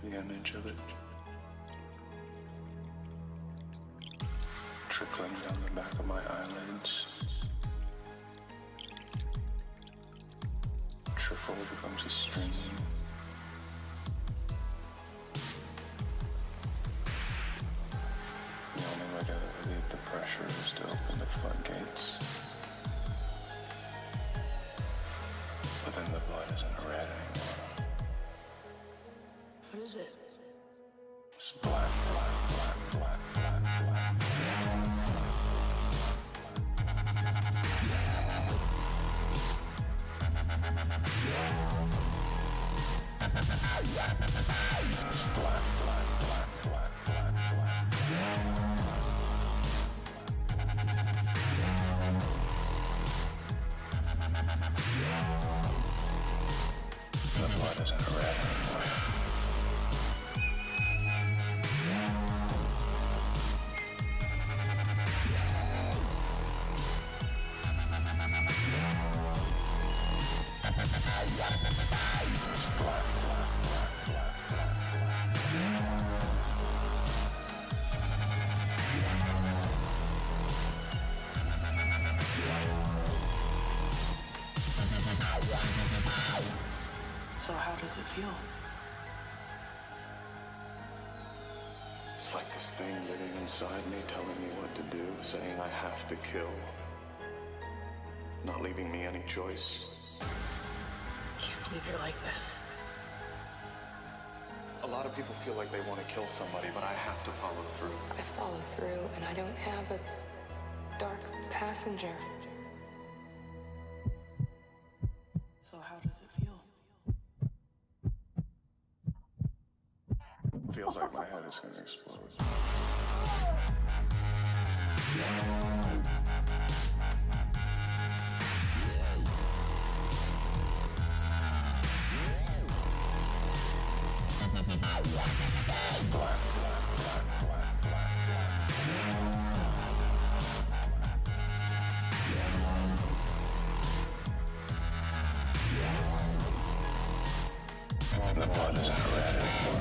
the image of it trickling down the back of my eyelids. Trickle becomes a stream. The only way to relieve the pressure is to open the floodgates. But then the blood isn't red anymore. What is it? It's black, black, black, black, black, black. It's black, black, black, black, black, black. The blood isn't red anymore. It's black, black, black, black, black, black. So how does it feel? It's like this thing living inside me telling me what to do, saying I have to kill, not leaving me any choice. I can't believe you're like this. A lot of people feel like they want to kill somebody, but I have to follow through. I follow through and I don't have a dark passenger. So how does it feel? Feels like my head is going to explode. It's black, black, black, black, black, black. The blood isn't red anymore.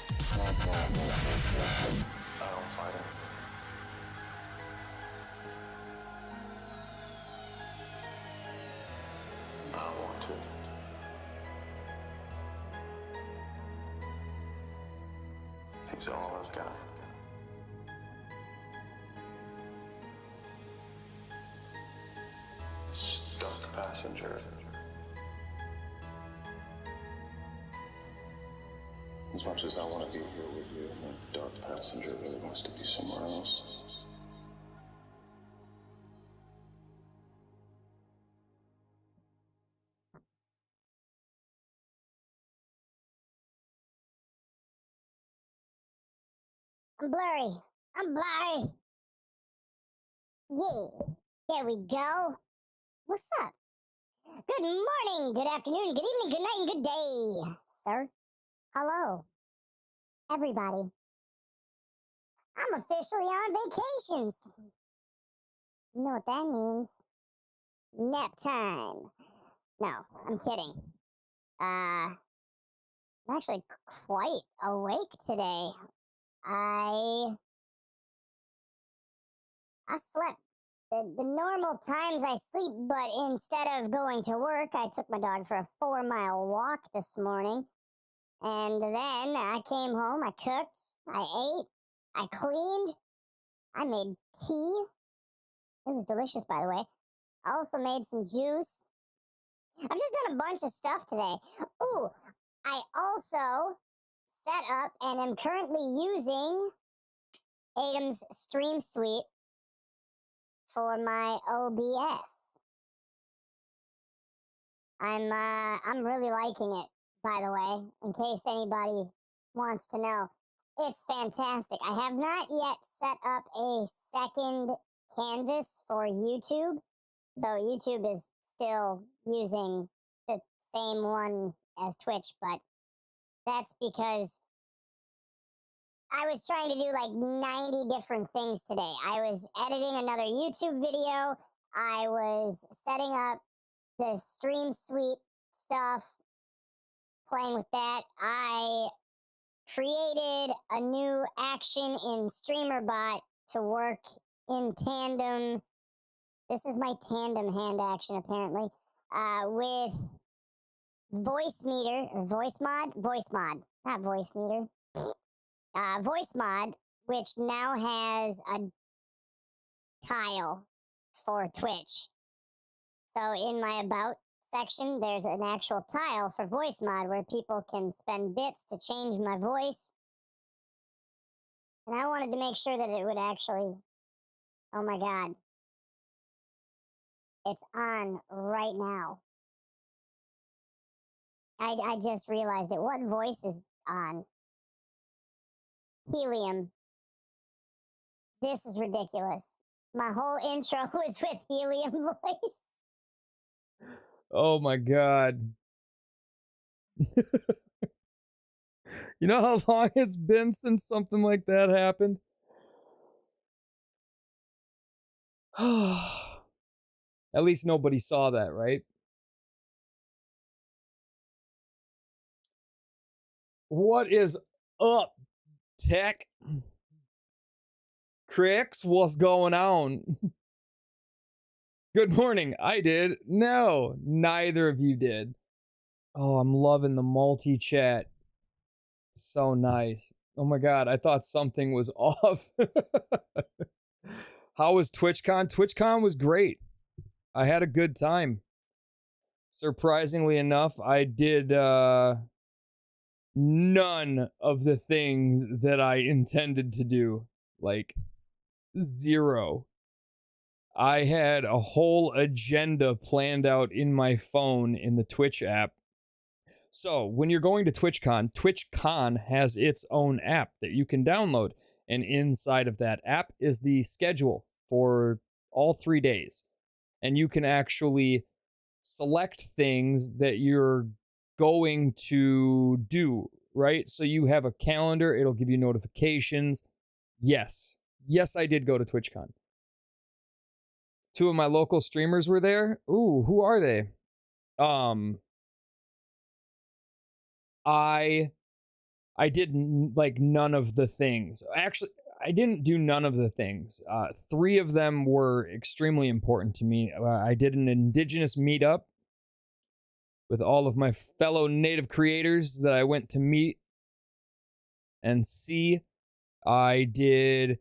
It's black, black, black, black, black. I don't fight it. I want to. He's all I've got. Dark passenger. As much as I want to be here with you, my dark passenger really wants to be somewhere else. I'm blurry. I'm blurry. Yeah. There we go. What's up? Good morning, good afternoon, good evening, good night, and good day, sir. Hello, everybody. I'm officially on vacations. You know what that means? Nap time. No, I'm kidding. I'm actually quite awake today. I slept the normal times I sleep, but instead of going to work, I took my dog for a 4-mile walk this morning. And then I came home, I cooked, I ate, I cleaned, I made tea. It was delicious, by the way. I also made some juice. I've just done a bunch of stuff today. Ooh, I also set up and am currently using Adam's Stream Suite for my OBS. I'm really liking it, by the way, in case anybody wants to know. It's fantastic. I have not yet set up a second canvas for YouTube. So YouTube is still using the same one as Twitch, but that's because I was trying to do like 90 different things today. I was editing another YouTube video. I was setting up the Stream Suite stuff, playing with that. I created a new action in StreamerBot to work in tandem. This is my tandem hand action, apparently, with voice meter, or voice mod, not voice meter, voice mod, which now has a tile for Twitch. So in my about section, there's an actual tile for voice mod where people can spend bits to change my voice. And I wanted to make sure that it would actually, oh my God, it's on right now. I just realized it. What voice is on? Helium. This is ridiculous. My whole intro was with helium voice. Oh my God. You know how long it's been since something like that happened? At least nobody saw that, right? What is up, tech? Cricks, what's going on? Good morning. I did. No, neither of you did. Oh, I'm loving the multi-chat. So nice. Oh my God, I thought something was off. How was TwitchCon? TwitchCon was great. I had a good time. Surprisingly enough, I did none of the things that I intended to do. Like, zero. I had a whole agenda planned out in my phone in the Twitch app. So, when you're going to TwitchCon, TwitchCon has its own app that you can download. And inside of that app is the schedule for all 3 days. And you can actually select things that you're going to do, right? So you have a calendar, it'll give you notifications. Yes, I did go to TwitchCon. 2 of my local streamers were there. Ooh, who are they? I did like none of the things. Actually, I didn't do none of the things. 3 of them were extremely important to me. I did an indigenous meetup with all of my fellow native creators that I went to meet and see. I did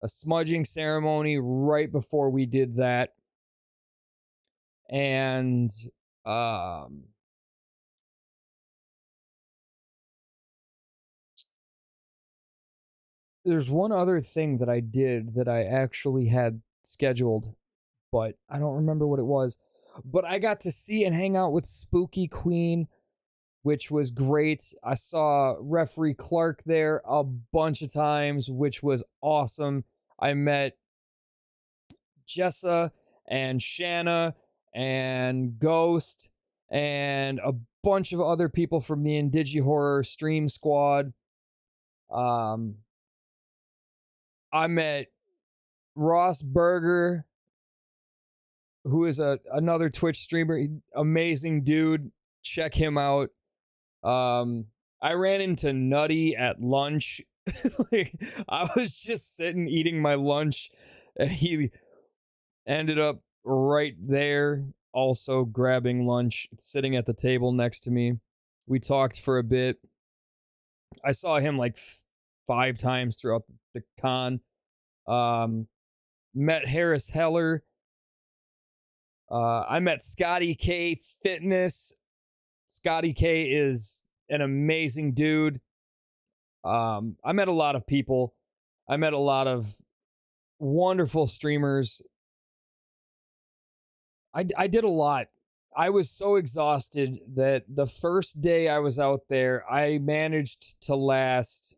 a smudging ceremony right before we did that. And there's one other thing that I did that I actually had scheduled, but I don't remember what it was. But I got to see and hang out with Spooky Queen, which was great. I saw Referee Clark there a bunch of times, which was awesome. I met Jessa and Shanna and Ghost and a bunch of other people from the Indigi Horror stream squad. I met Ross Berger, who is another Twitch streamer. Amazing dude. Check him out. I ran into Nutty at lunch. Like, I was just sitting eating my lunch, and he ended up right there, also grabbing lunch, sitting at the table next to me. We talked for a bit. I saw him like 5 times throughout the con. Met Harris Heller. I met Scotty K Fitness. Scotty K is an amazing dude. I met a lot of people. I met a lot of wonderful streamers. I did a lot. I was so exhausted that the first day I was out there, I managed to last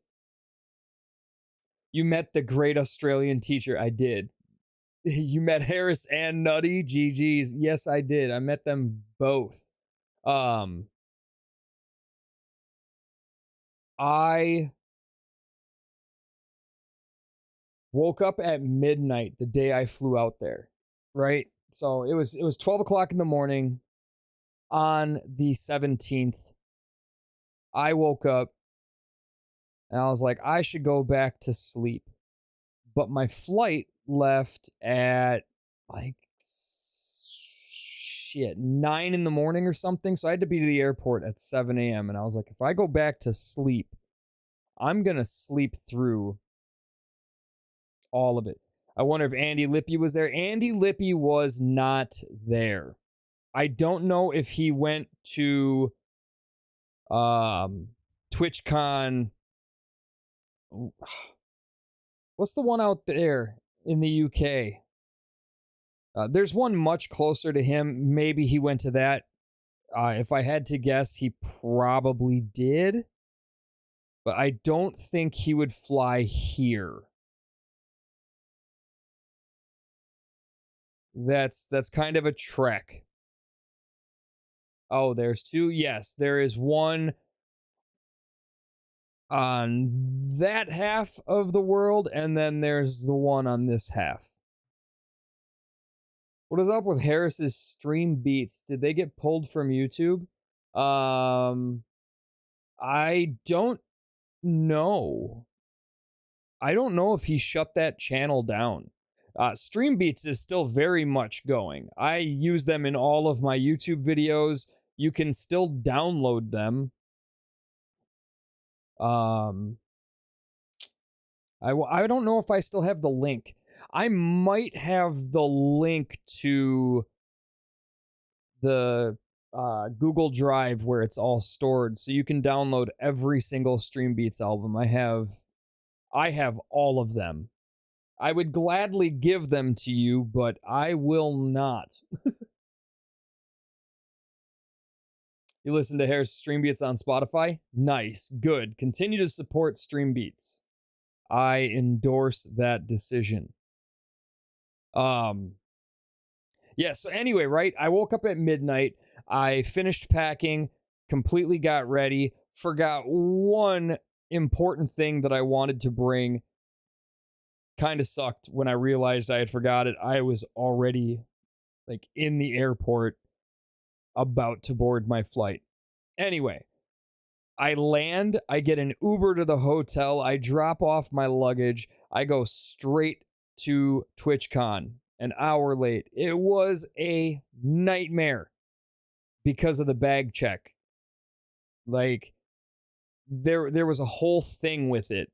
You met the great Australian teacher. I did. You met Harris and Nutty? GG's. Yes, I did. I met them both. I woke up at midnight the day I flew out there, right? So it was 12 o'clock in the morning on the 17th. I woke up and I was like, I should go back to sleep. But my flight left at like 9 in the morning or something. So I had to be to the airport at 7 a.m. And I was like, if I go back to sleep, I'm going to sleep through all of it. I wonder if Andy Lippy was there. Andy Lippy was not there. I don't know if he went to TwitchCon. What's the one out there in the UK? There's one much closer to him. Maybe he went to that. If I had to guess, he probably did. But I don't think he would fly here. That's kind of a trek. Oh, there's two. Yes, there is one on that half of the world, and then there's the one on this half. What is up with Harris's stream beats? Did they get pulled from YouTube? I don't know. I don't know if he shut that channel down. Stream Beats is still very much going. I use them in all of my YouTube videos. You can still download them. I don't know if I still have the link. I might have the link to the Google Drive where it's all stored, so you can download every single Stream Beats album. I have all of them. I would gladly give them to you, but I will not. You listen to Harris Stream Beats on Spotify? Nice. Good. Continue to support Stream Beats. I endorse that decision. Yeah, so anyway, right? I woke up at midnight. I finished packing, completely got ready, forgot one important thing that I wanted to bring. Kind of sucked when I realized I had forgot it. I was already like in the airport about to board my flight. Anyway, I land, I get an Uber to the hotel, I drop off my luggage, I go straight to TwitchCon, an hour late. It was a nightmare because of the bag check. Like, there was a whole thing with it.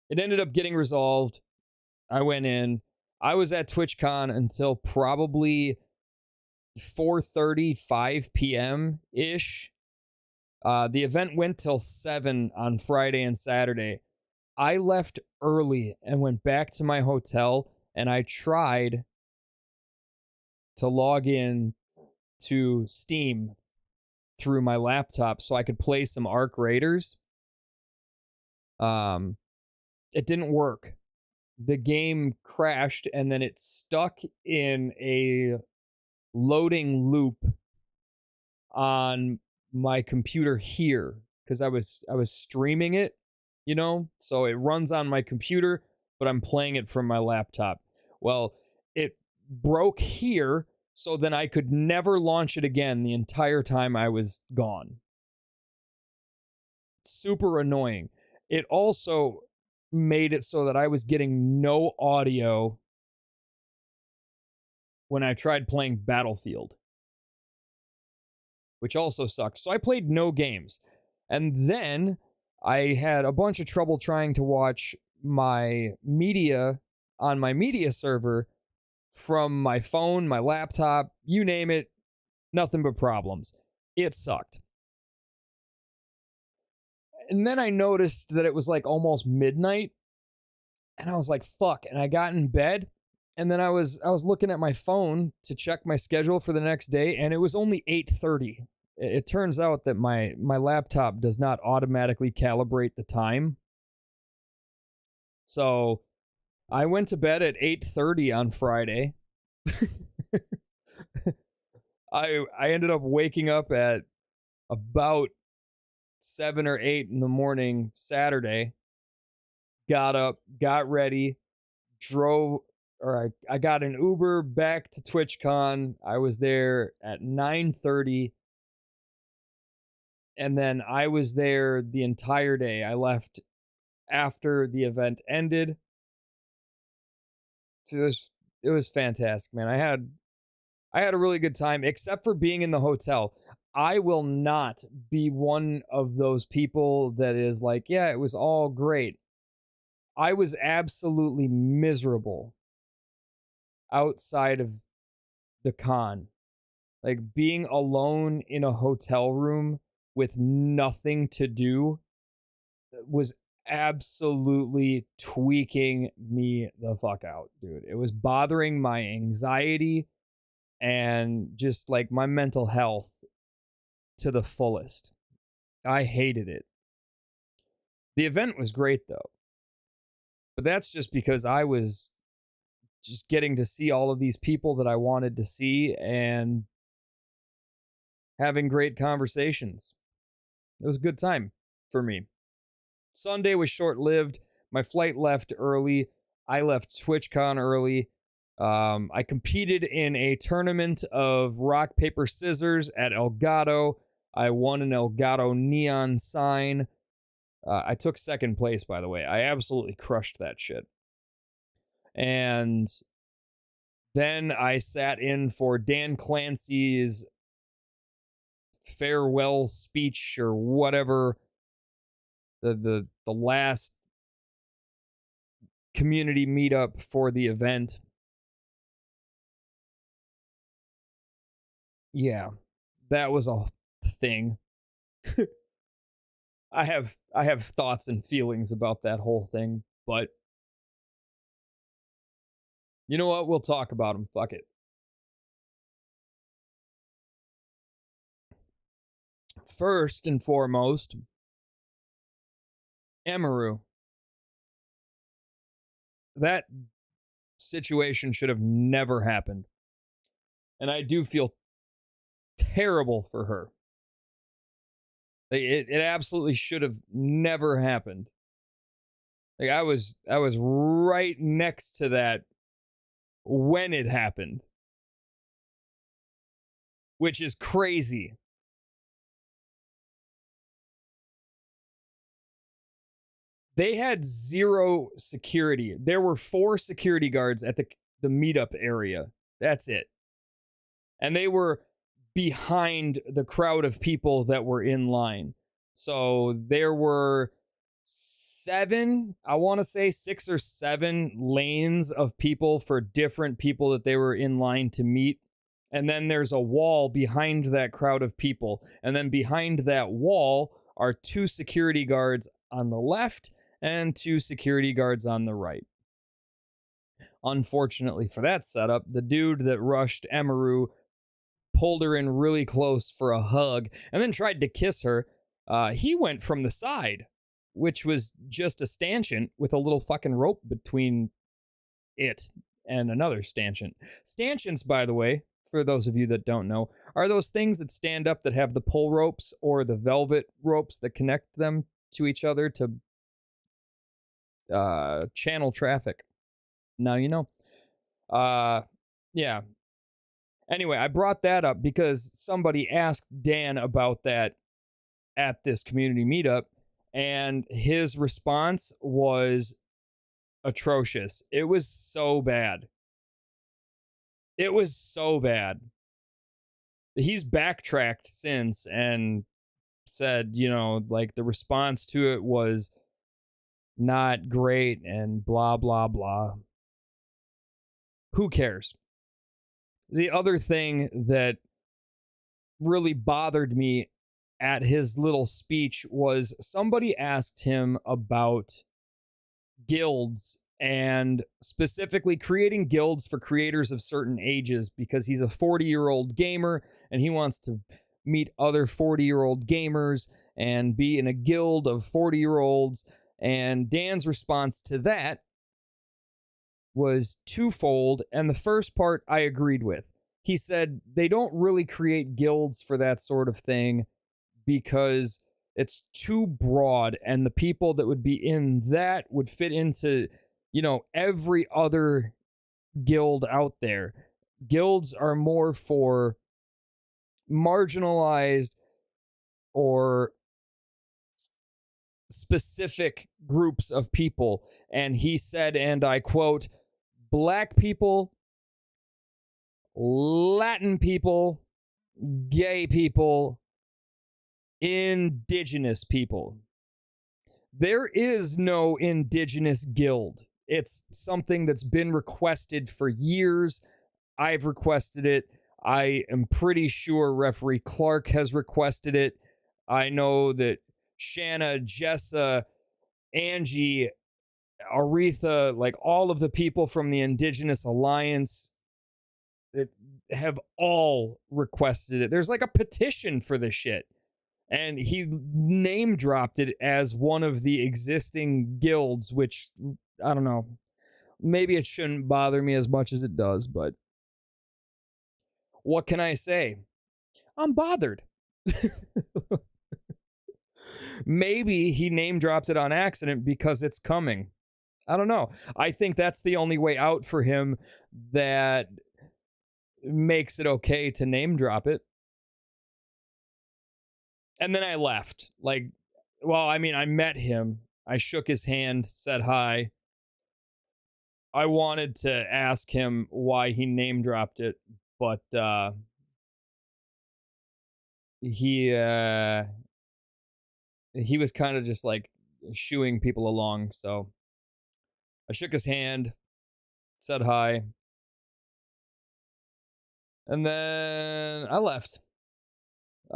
It ended up getting resolved. I went in. I was at TwitchCon until probably 4:30, 5 p.m.-ish. The event went till 7 on Friday and Saturday. I left early and went back to my hotel, and I tried to log in to Steam through my laptop so I could play some Arc Raiders. It didn't work. The game crashed, and then it stuck in a loading loop on my computer here because I was streaming it, you know, so it runs on my computer, but I'm playing it from my laptop. Well, it broke here, so then I could never launch it again the entire time I was gone. Super annoying. It also made it so that I was getting no audio when I tried playing Battlefield, which also sucks. So I played no games. And then I had a bunch of trouble trying to watch my media on my media server from my phone, my laptop, you name it, nothing but problems. It sucked. And then I noticed that it was like almost midnight, and I was like, fuck. And I got in bed, and then I was looking at my phone to check my schedule for the next day, and it was only 8:30. It turns out that my laptop does not automatically calibrate the time. So I went to bed at 8:30 on Friday. I ended up waking up at about 7 or 8 in the morning Saturday. Got up, got ready, I got an Uber back to TwitchCon. I was there at 9:30, and then I was there the entire day. I left after the event ended. So it was fantastic, man. I had a really good time, except for being in the hotel. I will not be one of those people that is like, yeah, it was all great. I was absolutely miserable outside of the con. Like being alone in a hotel room with nothing to do was absolutely tweaking me the fuck out, dude. It was bothering my anxiety and just like my mental health to the fullest. I hated it. The event was great though. But that's just because I was just getting to see all of these people that I wanted to see and having great conversations. It was a good time for me. Sunday was short-lived. My flight left early. I left TwitchCon early. I competed in a tournament of rock, paper, scissors at Elgato. I won an Elgato neon sign. I took second place, by the way. I absolutely crushed that shit. And then I sat in for Dan Clancy's farewell speech or whatever, the last community meetup for the event. Yeah, that was a thing. I have thoughts and feelings about that whole thing, but you know what? We'll talk about them. Fuck it. First and foremost, Emaru. That situation should have never happened. And I do feel terrible for her. It absolutely should have never happened. Like I was right next to that when it happened. Which is crazy. They had zero security. There were 4 security guards at the meetup area. That's it. And they were behind the crowd of people that were in line. So there were 7, I want to say 6 or 7 lanes of people for different people that they were in line to meet. And then there's a wall behind that crowd of people. And then behind that wall are 2 security guards on the left and 2 security guards on the right. Unfortunately for that setup, the dude that rushed Emaru pulled her in really close for a hug and then tried to kiss her. He went from the side, which was just a stanchion with a little fucking rope between it and another stanchion. Stanchions, by the way, for those of you that don't know, are those things that stand up that have the pull ropes or the velvet ropes that connect them to each other to channel traffic. Now you know. Yeah. Anyway, I brought that up because somebody asked Dan about that at this community meetup, and his response was atrocious. It was so bad. It was so bad. He's backtracked since and said, you know, like the response to it was not great and blah, blah, blah. Who cares? The other thing that really bothered me at his little speech was somebody asked him about guilds and specifically creating guilds for creators of certain ages because he's a 40-year-old gamer and he wants to meet other 40-year-old gamers and be in a guild of 40-year-olds And Dan's response to that was twofold, and the first part I agreed with. He said they don't really create guilds for that sort of thing because it's too broad, and the people that would be in that would fit into, every other guild out there. Guilds are more for marginalized or specific groups of people. And he said, and I quote, black people, Latin people, gay people, indigenous people. There is no indigenous guild. It's something that's been requested for years. I've requested it. I am pretty sure Referee Clark has requested it. I know that Shanna, Jessa, Angie, Aretha, like all of the people from the Indigenous Alliance that have all requested it. There's like a petition for this shit. And he name dropped it as one of the existing guilds, which, I don't know, maybe it shouldn't bother me as much as it does, but what can I say? I'm bothered. Maybe he name dropped it on accident because it's coming. I don't know. I think that's the only way out for him that makes it okay to name drop it. And then I left. I met him. I shook his hand, said hi. I wanted to ask him why he name dropped it, but he was kind of just like shooing people along, so I shook his hand, said hi, and then I left.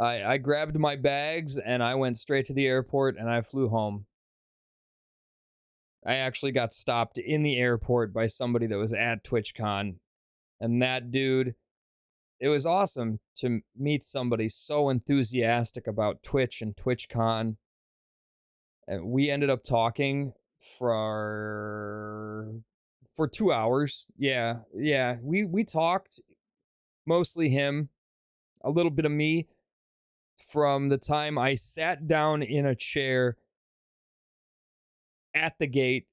I grabbed my bags and I went straight to the airport and I flew home. I actually got stopped in the airport by somebody that was at TwitchCon, and that dude, it was awesome to meet somebody so enthusiastic about Twitch and TwitchCon. And we ended up talking for 2 hours. Yeah. We talked, mostly him, a little bit of me, from the time I sat down in a chair at the gate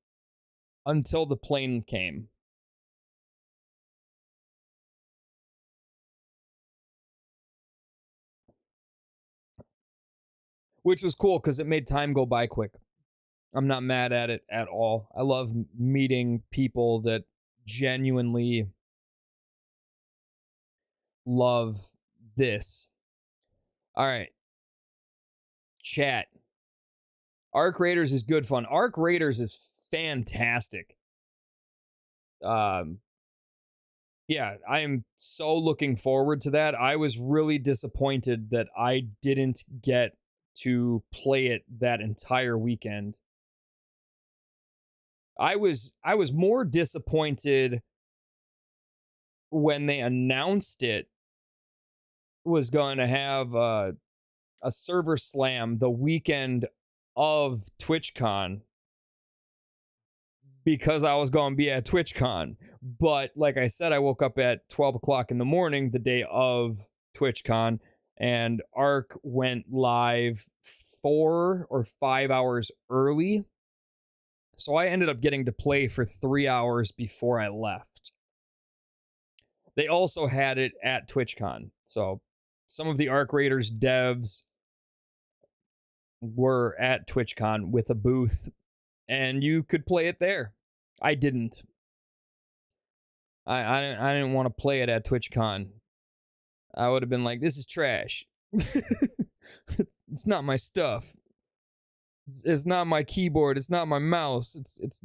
until the plane came. Which was cool because it made time go by quick. I'm not mad at it at all. I love meeting people that genuinely love this. All right. Chat. Arc Raiders is good fun. Arc Raiders is fantastic. Yeah, I am so looking forward to that. I was really disappointed that I didn't get to play it that entire weekend. I was more disappointed when they announced it was going to have a server slam the weekend of TwitchCon, because I was going to be at TwitchCon. But like I said, I woke up at 12 o'clock in the morning the day of TwitchCon, and Arc went live 4 or 5 hours early. So I ended up getting to play for 3 hours before I left. They also had it at TwitchCon. So some of the Arc Raiders devs were at TwitchCon with a booth, and you could play it there. I didn't. I didn't want to play it at TwitchCon. I would have been like, this is trash. It's not my stuff. It's not my keyboard. It's not my mouse. It's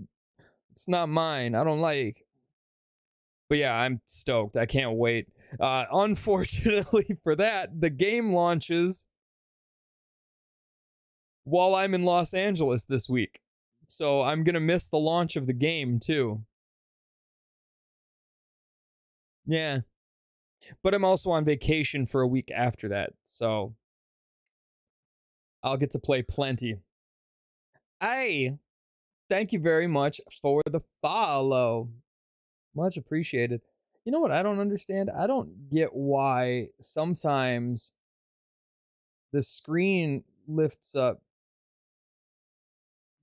not mine. I don't like. But yeah, I'm stoked. I can't wait. Unfortunately for that, the game launches while I'm in Los Angeles this week. So I'm going to miss the launch of the game too. Yeah. But I'm also on vacation for a week after that, so I'll get to play plenty. thank you very much for the follow. Much appreciated. You know what I don't understand? I don't get why sometimes the screen lifts up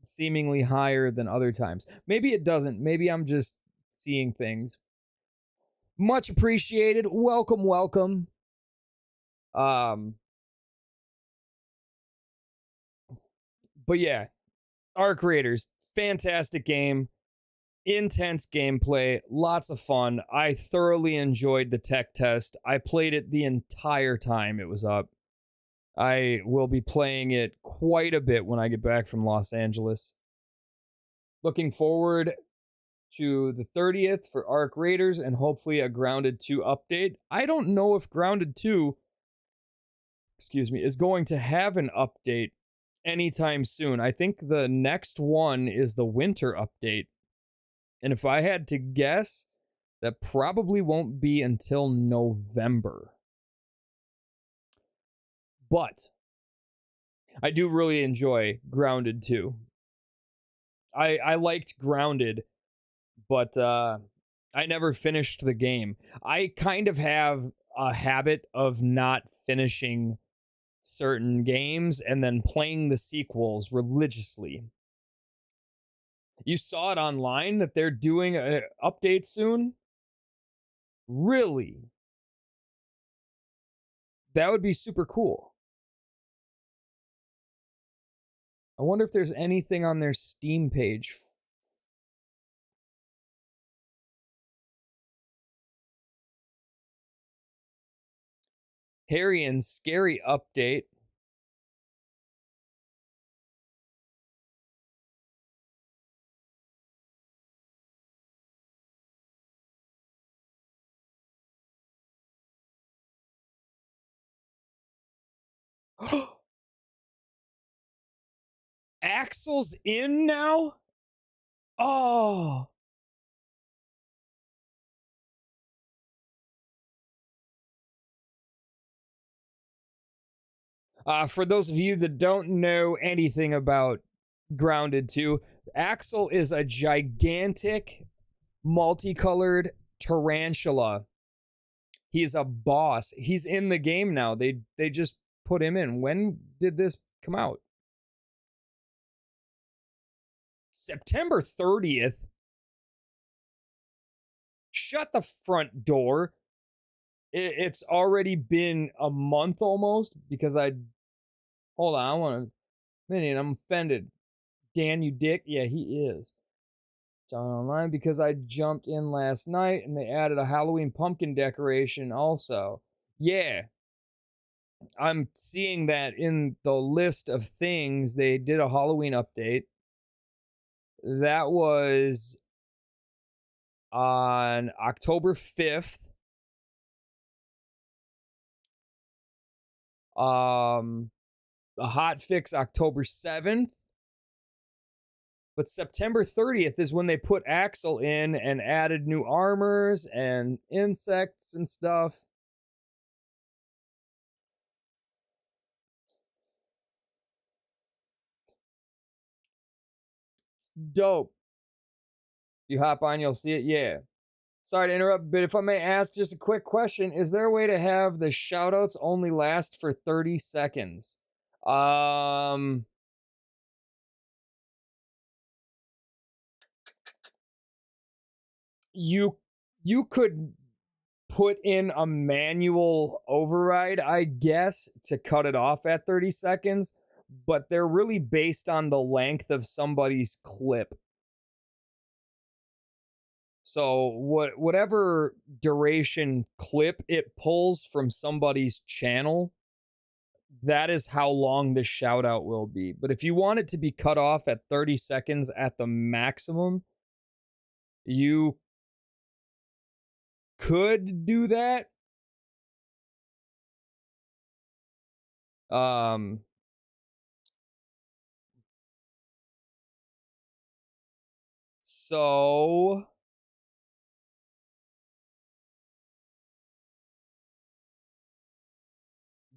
seemingly higher than other times. Maybe it doesn't. Maybe I'm just seeing things. Much appreciated. Welcome, welcome. But yeah, Arc Raiders, fantastic game, intense gameplay, lots of fun. I thoroughly enjoyed the tech test. I played it the entire time it was up. I will be playing it quite a bit when I get back from Los Angeles. Looking forward to the 30th for Arc Raiders and hopefully a Grounded 2 update. I don't know if Grounded 2, is going to have an update anytime soon. I think the next one is the winter update. And if I had to guess, that probably won't be until November. But I do really enjoy Grounded 2. I liked Grounded, but I never finished the game. I kind of have a habit of not finishing certain games and then playing the sequels religiously. You saw it online that they're doing an update soon? Really? That would be super cool. I wonder if there's anything on their Steam page. Harry and Scary update. Axel's in now? Oh. For those of you that don't know anything about Grounded 2, Axel is a gigantic, multicolored tarantula. He's a boss. He's in the game now. They just put him in. When did this come out? September 30th? Shut the front door. It's already been a month almost because hold on, I want a minute. I'm offended. Dan, you dick. Yeah, he is. John online because I jumped in last night and they added a Halloween pumpkin decoration also. Yeah. I'm seeing that in the list of things. They did a Halloween update. That was on October 5th. The hot fix October 7th. But September 30th is when they put Axel in and added new armors and insects and stuff. It's dope. You hop on, you'll see it. Yeah. Sorry to interrupt, but if I may ask just a quick question, is there a way to have the shoutouts only last for 30 seconds? You could put in a manual override, I guess, to cut it off at 30 seconds, but they're really based on the length of somebody's clip. So whatever duration clip it pulls from somebody's channel, that is how long the shout out will be. But if you want it to be cut off at 30 seconds at the maximum, you could do that. So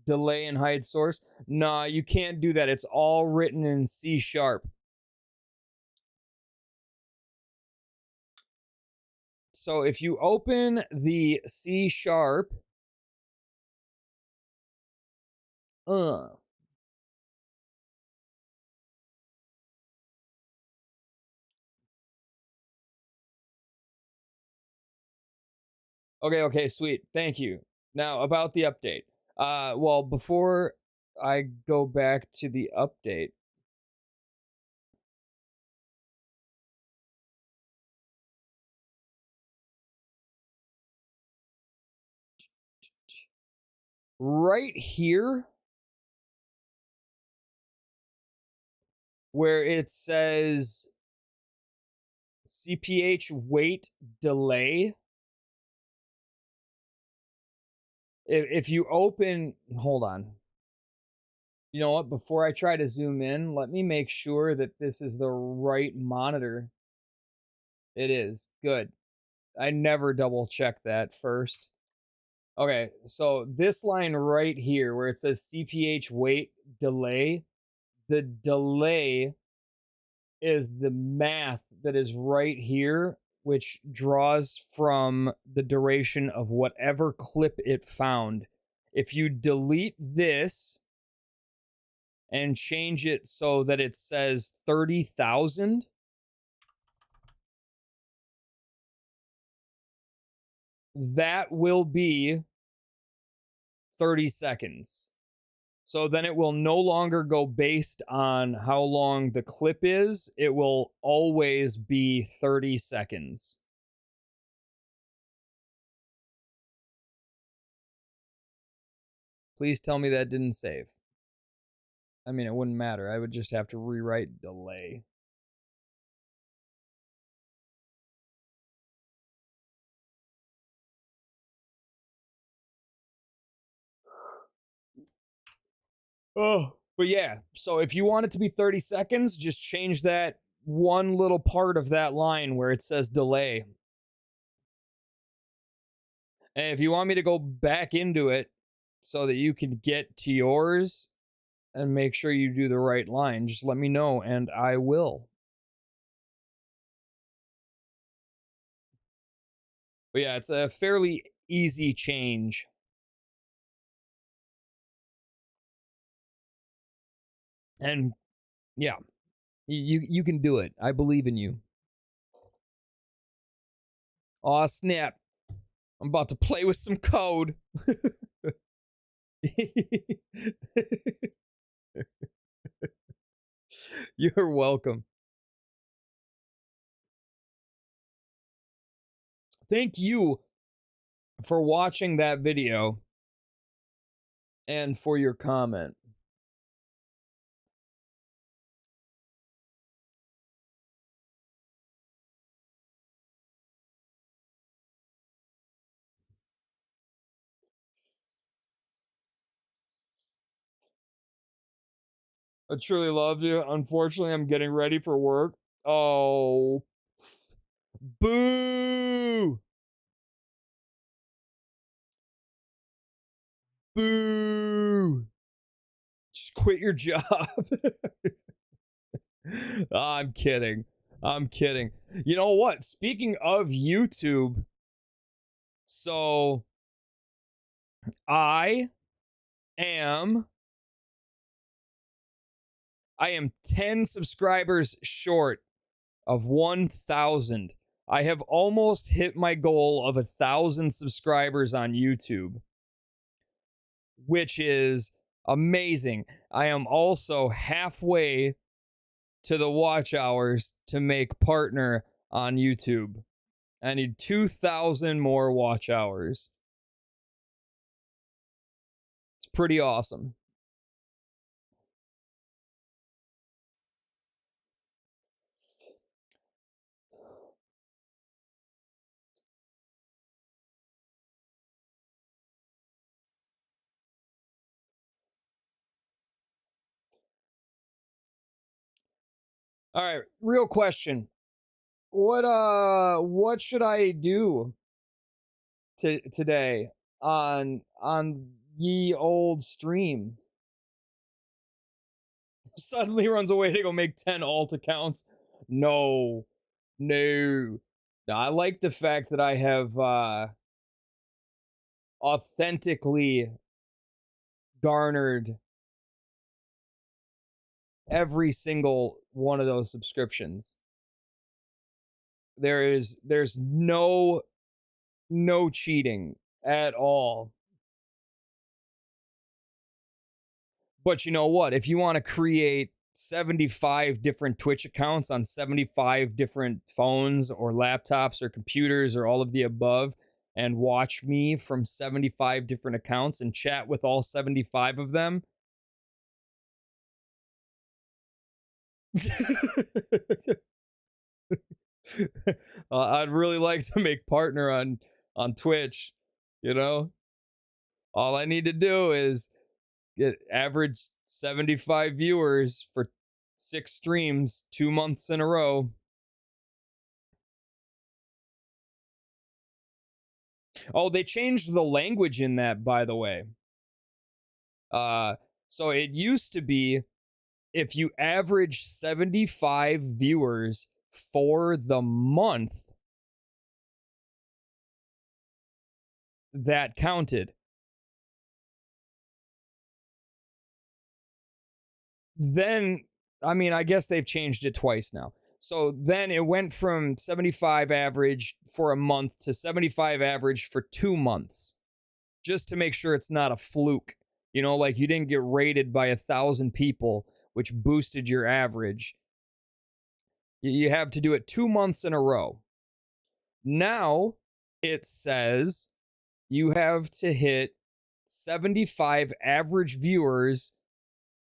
delay and hide source. Nah, you can't do that. It's all written in C#. So if you open the C sharp, okay, sweet. Thank you. Now about the update. Well, before I go back to the update, right here where it says CPH wait delay, if you open, hold on. You know what? Before I try to zoom in, let me make sure that this is the right monitor. It is. Good. I never double check that first. Okay, so this line right here where it says CPH wait delay, the delay is the math that is right here, which draws from the duration of whatever clip it found. If you delete this and change it so that it says 30,000, that will be 30 seconds. So then it will no longer go based on how long the clip is. It will always be 30 seconds. Please tell me that didn't save. I mean, it wouldn't matter. I would just have to rewrite delay. Oh, but yeah. So if you want it to be 30 seconds, just change that one little part of that line where it says delay. And if you want me to go back into it so that you can get to yours and make sure you do the right line, just let me know and I will. But yeah, it's a fairly easy change. And yeah, you can do it. I believe in you. Aw, snap. I'm about to play with some code. You're welcome. Thank you for watching that video and for your comment. I truly loved you. Unfortunately, I'm getting ready for work. Oh. Boo! Boo! Just quit your job. I'm kidding. I'm kidding. You know what? Speaking of YouTube, so I am 10 subscribers short of 1,000. I have almost hit my goal of 1,000 subscribers on YouTube, which is amazing. I am also halfway to the watch hours to make partner on YouTube. I need 2,000 more watch hours. It's pretty awesome. All right, real question. What should I do today on ye old stream? Suddenly runs away to go make 10 alt accounts. No. Now, I like the fact that I have authentically garnered every single one of those subscriptions. There's no cheating at all. But you know what? If you want to create 75 different Twitch accounts on 75 different phones or laptops or computers or all of the above and watch me from 75 different accounts and chat with all 75 of them, I'd really like to make partner on Twitch, you know? All I need to do is get average 75 viewers for 6 streams 2 months in a row. Oh, they changed the language in that, by the way. So it used to be if you average 75 viewers for the month, that counted. Then, I mean, I guess they've changed it twice now. So then it went from 75 average for a month to 75 average for 2 months, just to make sure it's not a fluke. You know, like you didn't get rated by 1,000 people, which boosted your average. You have to do it 2 months in a row. Now it says you have to hit 75 average viewers,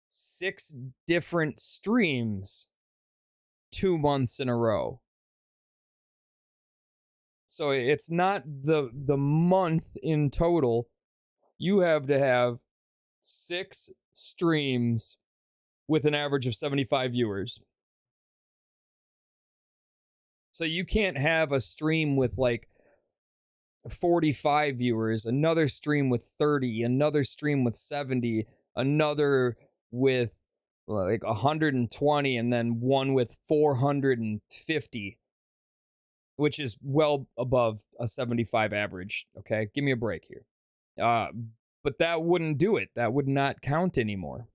6 different streams, 2 months in a row. So it's not the month in total. You have to have 6 streams with an average of 75 viewers. So you can't have a stream with like 45 viewers, another stream with 30, another stream with 70, another with like 120, and then one with 450, which is well above a 75 average. Okay, give me a break here. But that wouldn't do it. That would not count anymore.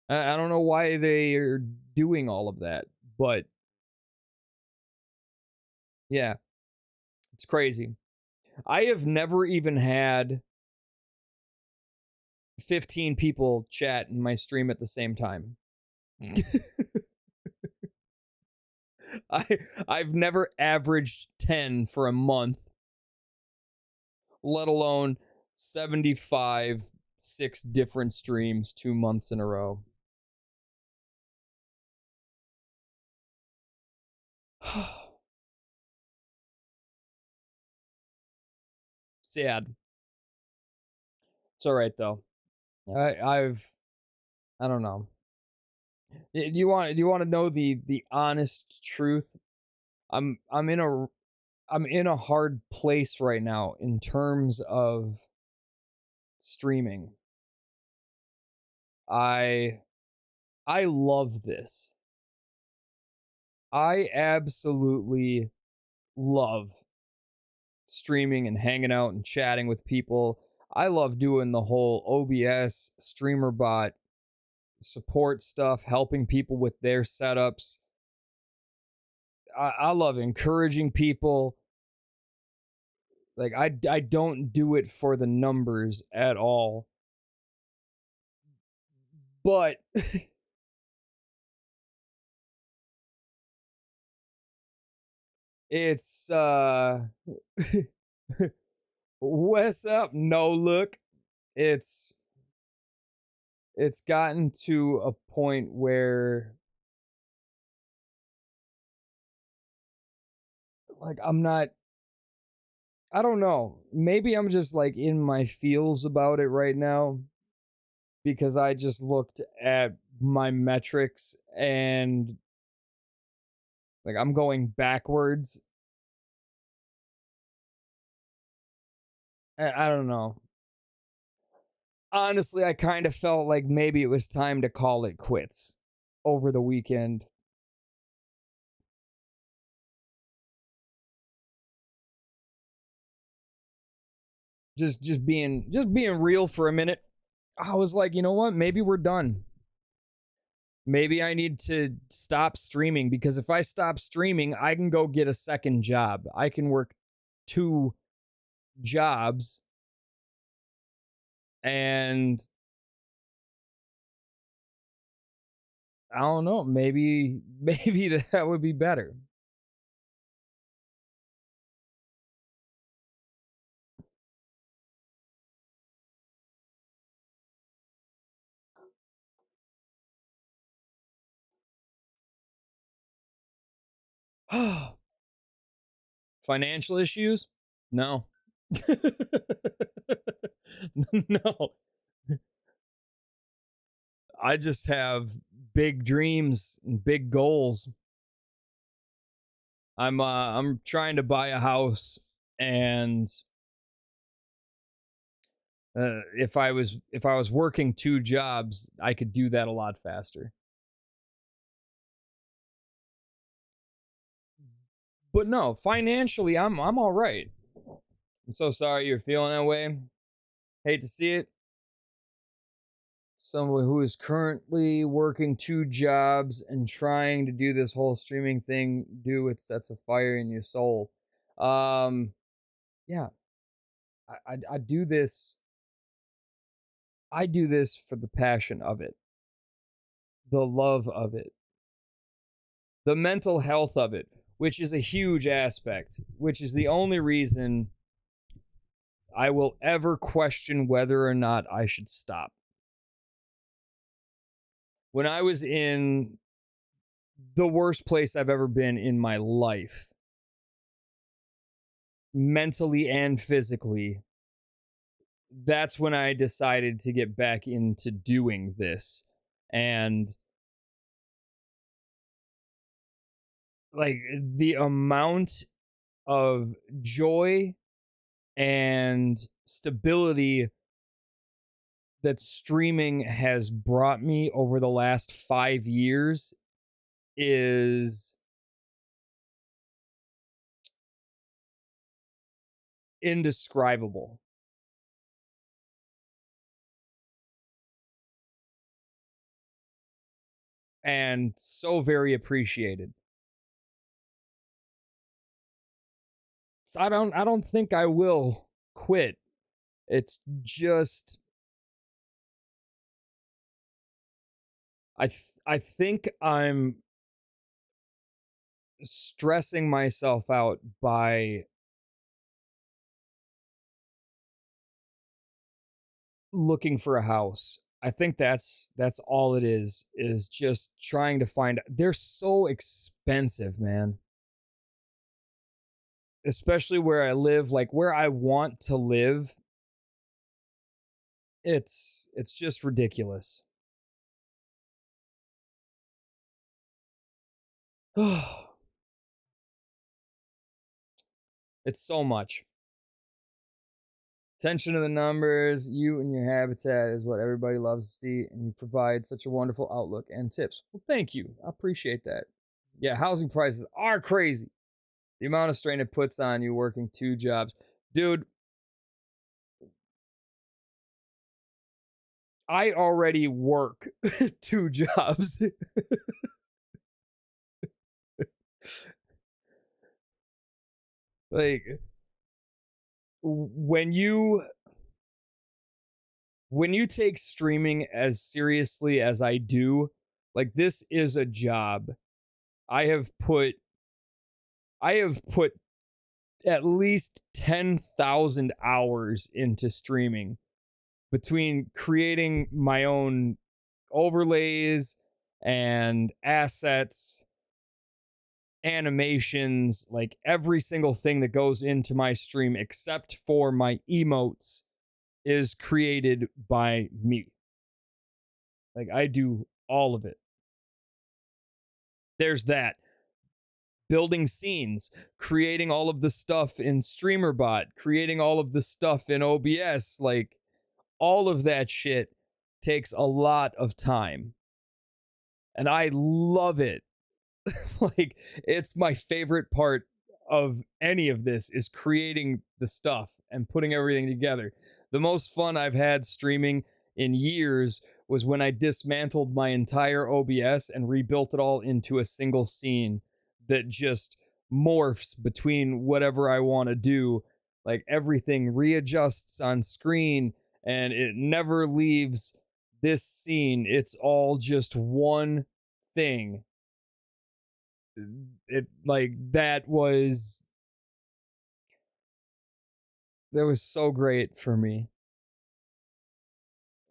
I don't know why they are doing all of that, but yeah, it's crazy. I have never even had 15 people chat in my stream at the same time. I've never averaged 10 for a month, let alone 75, 6 different streams 2 months in a row. Sad. It's all right though. I don't know. Do you want to know the honest truth? I'm in a hard place right now in terms of streaming. I love this. I absolutely love streaming and hanging out and chatting with people. I love doing the whole OBS streamer bot support stuff, helping people with their setups. I love encouraging people. Like I don't do it for the numbers at all. But it's what's up? No look. It's gotten to a point where like I don't know. Maybe I'm just like in my feels about it right now because I just looked at my metrics and like I'm going backwards. I don't know. Honestly, I kind of felt like maybe it was time to call it quits over the weekend. just being real for a minute. I was like, you know what? Maybe we're done. Maybe I need to stop streaming, because if I stop streaming, I can go get a second job. I can work 2 jobs, and I don't know, maybe that would be better. Financial issues? No. No. I just have big dreams and big goals. I'm trying to buy a house, and if I was working 2 jobs, I could do that a lot faster. But no, financially I'm all right. I'm so sorry you're feeling that way. Hate to see it. Someone who is currently working 2 jobs and trying to do this whole streaming thing, it sets a fire in your soul. Yeah, I do this. I do this for the passion of it, the love of it, the mental health of it, which is a huge aspect, which is the only reason I will ever question whether or not I should stop. When I was in the worst place I've ever been in my life, mentally and physically, that's when I decided to get back into doing this. And like the amount of joy and stability that streaming has brought me over the last 5 years is indescribable. And so very appreciated. So I don't think I will quit. It's just I think I'm stressing myself out by looking for a house. I think that's all it is just trying to find. They're so expensive, man. Especially where I live, like where I want to live. It's just ridiculous. It's so much. Attention to the numbers, you and your habitat is what everybody loves to see, and you provide such a wonderful outlook and tips. Well, thank you. I appreciate that. Yeah, housing prices are crazy. The amount of strain it puts on you working 2 jobs. Dude, I already work 2 jobs. Like, when you take streaming as seriously as I do, like this is a job. I have put at least 10,000 hours into streaming, between creating my own overlays and assets, animations, like every single thing that goes into my stream except for my emotes is created by me. Like I do all of it. There's that. Building scenes, creating all of the stuff in StreamerBot, creating all of the stuff in OBS, like all of that shit takes a lot of time. And I love it. Like it's my favorite part of any of this is creating the stuff and putting everything together. The most fun I've had streaming in years was when I dismantled my entire OBS and rebuilt it all into a single scene that just morphs between whatever I want to do. Like everything readjusts on screen and it never leaves this scene. It's all just one thing. It like that was so great for me.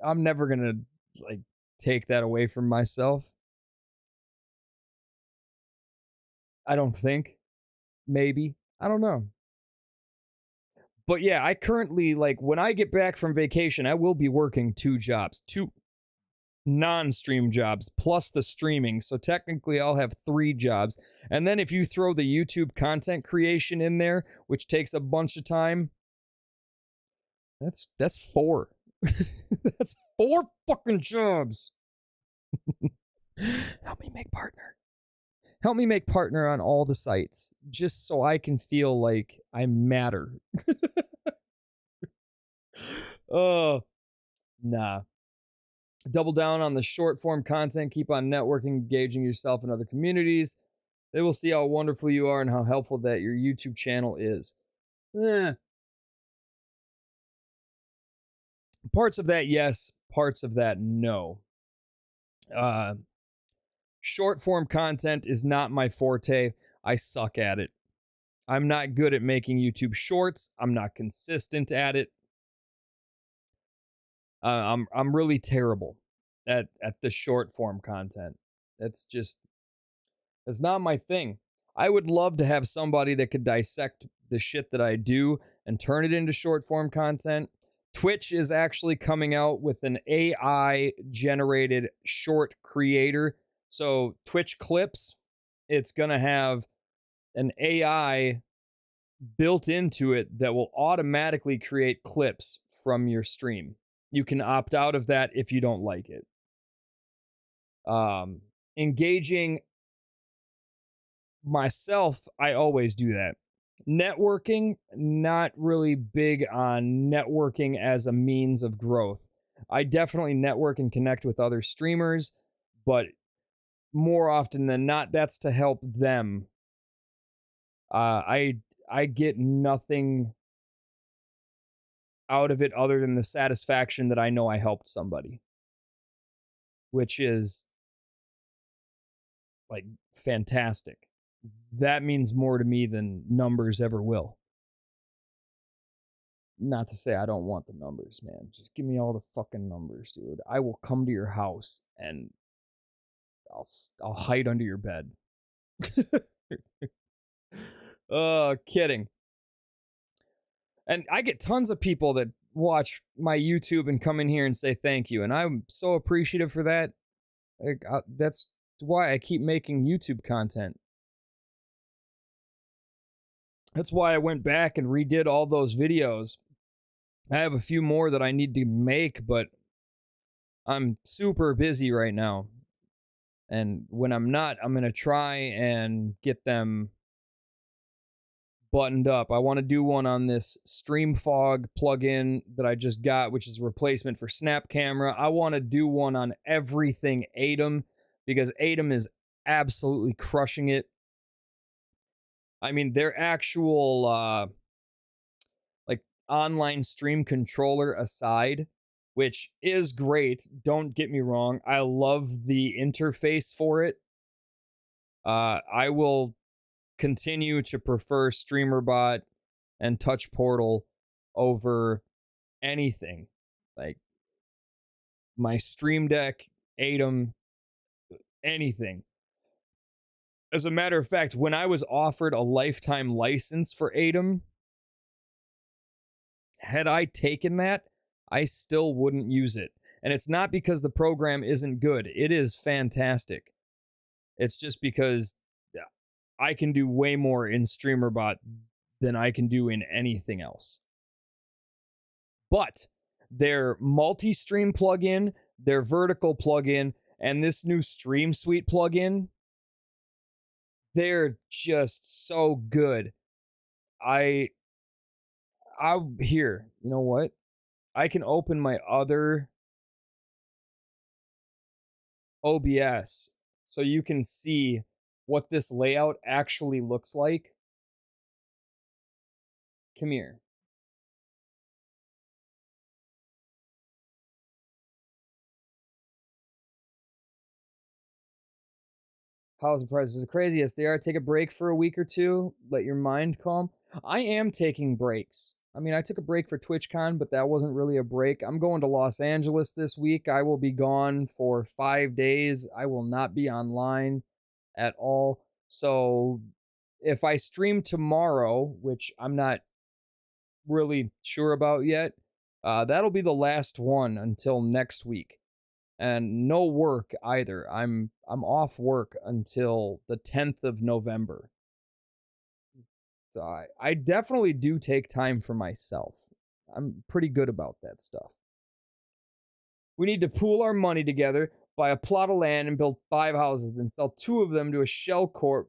I'm never gonna like take that away from myself. I don't think. Maybe. I don't know. But yeah, I currently, like, when I get back from vacation, I will be working 2 jobs, 2 non-stream jobs, plus the streaming. So technically, I'll have 3 jobs. And then if you throw the YouTube content creation in there, which takes a bunch of time, that's 4. That's 4 fucking jobs. Help me make partner. Help me make partner on all the sites, just so I can feel like I matter. Oh, nah. Double down on the short form content. Keep on networking, engaging yourself in other communities. They will see how wonderful you are and how helpful that your YouTube channel is. Parts of that, yes. Parts of that, no. Short form content is not my forte. I suck at it. I'm not good at making YouTube shorts. I'm not consistent at it. I'm really terrible at the short form content. It's not my thing. I would love to have somebody that could dissect the shit that I do and turn it into short form content. Twitch is actually coming out with an AI generated short creator. So Twitch clips, it's going to have an AI built into it that will automatically create clips from your stream. You can opt out of that if you don't like it. Engaging myself, I always do that. Networking, not really big on networking as a means of growth. I definitely network and connect with other streamers, but more often than not, that's to help them. I get nothing out of it other than the satisfaction that I know I helped somebody, which is like fantastic. That means more to me than numbers ever will. Not to say I don't want the numbers, man. Just give me all the fucking numbers, dude. I will come to your house and I'll hide under your bed. Kidding. And I get tons of people that watch my YouTube and come in here and say thank you, and I'm so appreciative for that. That's why I keep making YouTube content. That's why I went back and redid all those videos. I have a few more that I need to make, but I'm super busy right now. And when I'm not, I'm going to try and get them buttoned up. I want to do one on this Stream Fog plugin that I just got, which is a replacement for Snap Camera. I want to do one on everything ATEM, because ATEM is absolutely crushing it. I mean, their actual like online stream controller aside, which is great, don't get me wrong, I love the interface for it. I will continue to prefer StreamerBot and Touch Portal over anything. Like my Stream Deck, ATEM, anything. As a matter of fact, when I was offered a lifetime license for ATEM, had I taken that, I still wouldn't use it. And it's not because the program isn't good. It is fantastic. It's just because I can do way more in StreamerBot than I can do in anything else. But their multi-stream plugin, their vertical plugin, and this new Stream Suite plugin, they're just so good. I Here, you know what? I can open my other OBS so you can see what this layout actually looks like. Come here. Housing prices are crazy. Yes, they are. Take a break for a week or two. Let your mind calm. I am taking breaks. I mean, I took a break for TwitchCon, but that wasn't really a break. I'm going to Los Angeles this week. I will be gone for 5 days. I will not be online at all. So if I stream tomorrow, which I'm not really sure about yet, that'll be the last one until next week. And no work either. I'm off work until the 10th of November. So I definitely do take time for myself. I'm pretty good about that stuff. We need to pool our money together, buy a plot of land, and build 5 houses, then sell 2 of them to a shell corp.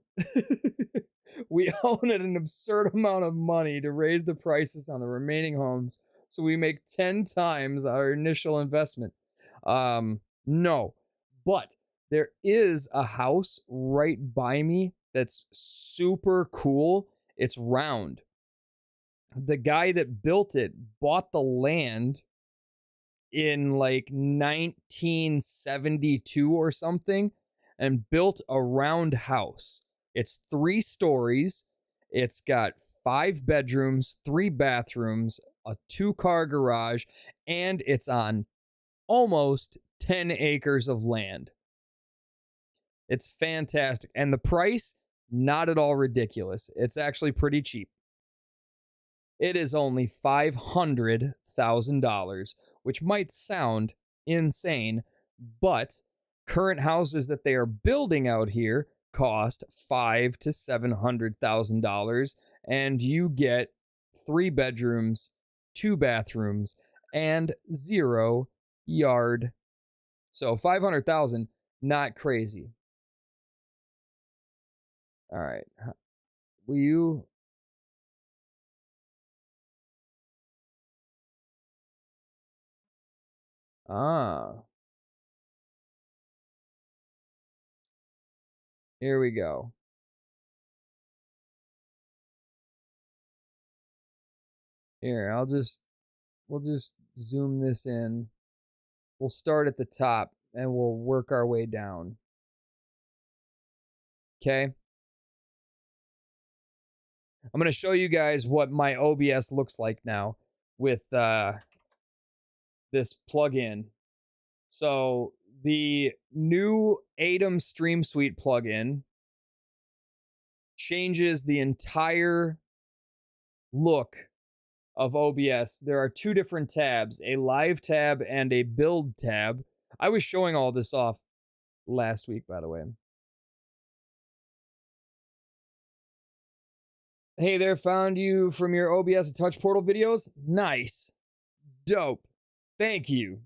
We own at an absurd amount of money to raise the prices on the remaining homes so we make 10 times our initial investment. No, but there is a house right by me that's super cool. It's round. The guy that built it bought the land in like 1972 or something and built a round house. It's 3 stories. It's got 5 bedrooms, 3 bathrooms, a 2-car garage, and it's on almost 10 acres of land. It's fantastic. And the price, not at all ridiculous. It's actually pretty cheap. It is only $500,000, which might sound insane, but current houses that they are building out here cost $500,000 to $700,000, and you get 3 bedrooms, 2 bathrooms, and 0 yard. So 500,000, not crazy. All right. Will you? Here we go. Here, we'll just zoom this in. We'll start at the top and we'll work our way down. Okay? I'm going to show you guys what my OBS looks like now with this plugin. So, the new Atom Stream Suite plugin changes the entire look of OBS. There are 2 different tabs, a live tab and a build tab. I was showing all this off last week, by the way. Hey there, found you from your OBS Touch Portal videos. Nice. Dope. Thank you.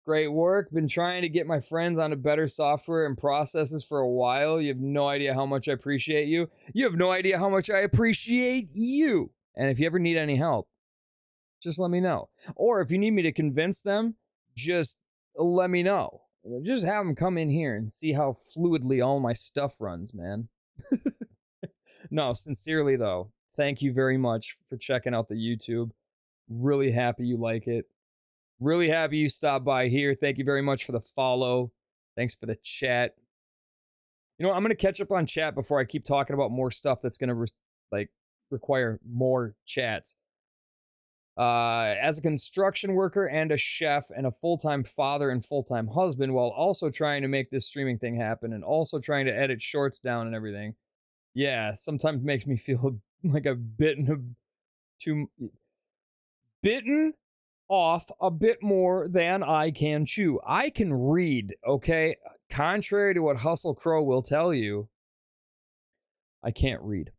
Great work. Been trying to get my friends onto better software and processes for a while. You have no idea how much I appreciate you. You have no idea how much I appreciate you. And if you ever need any help, just let me know. Or if you need me to convince them, just let me know. Just have them come in here and see how fluidly all my stuff runs, man. No, sincerely though, thank you very much for checking out the YouTube. Really happy you like it. Really happy you stopped by here. Thank you very much for the follow. Thanks for the chat. You know what? I'm going to catch up on chat before I keep talking about more stuff that's going to require more chats. As a construction worker and a chef and a full-time father and full-time husband, while also trying to make this streaming thing happen and also trying to edit shorts down and everything, yeah, sometimes makes me feel like I've bitten off a bit more than I can chew. I can read, okay? Contrary to what Hustle Crow will tell you, I can't read.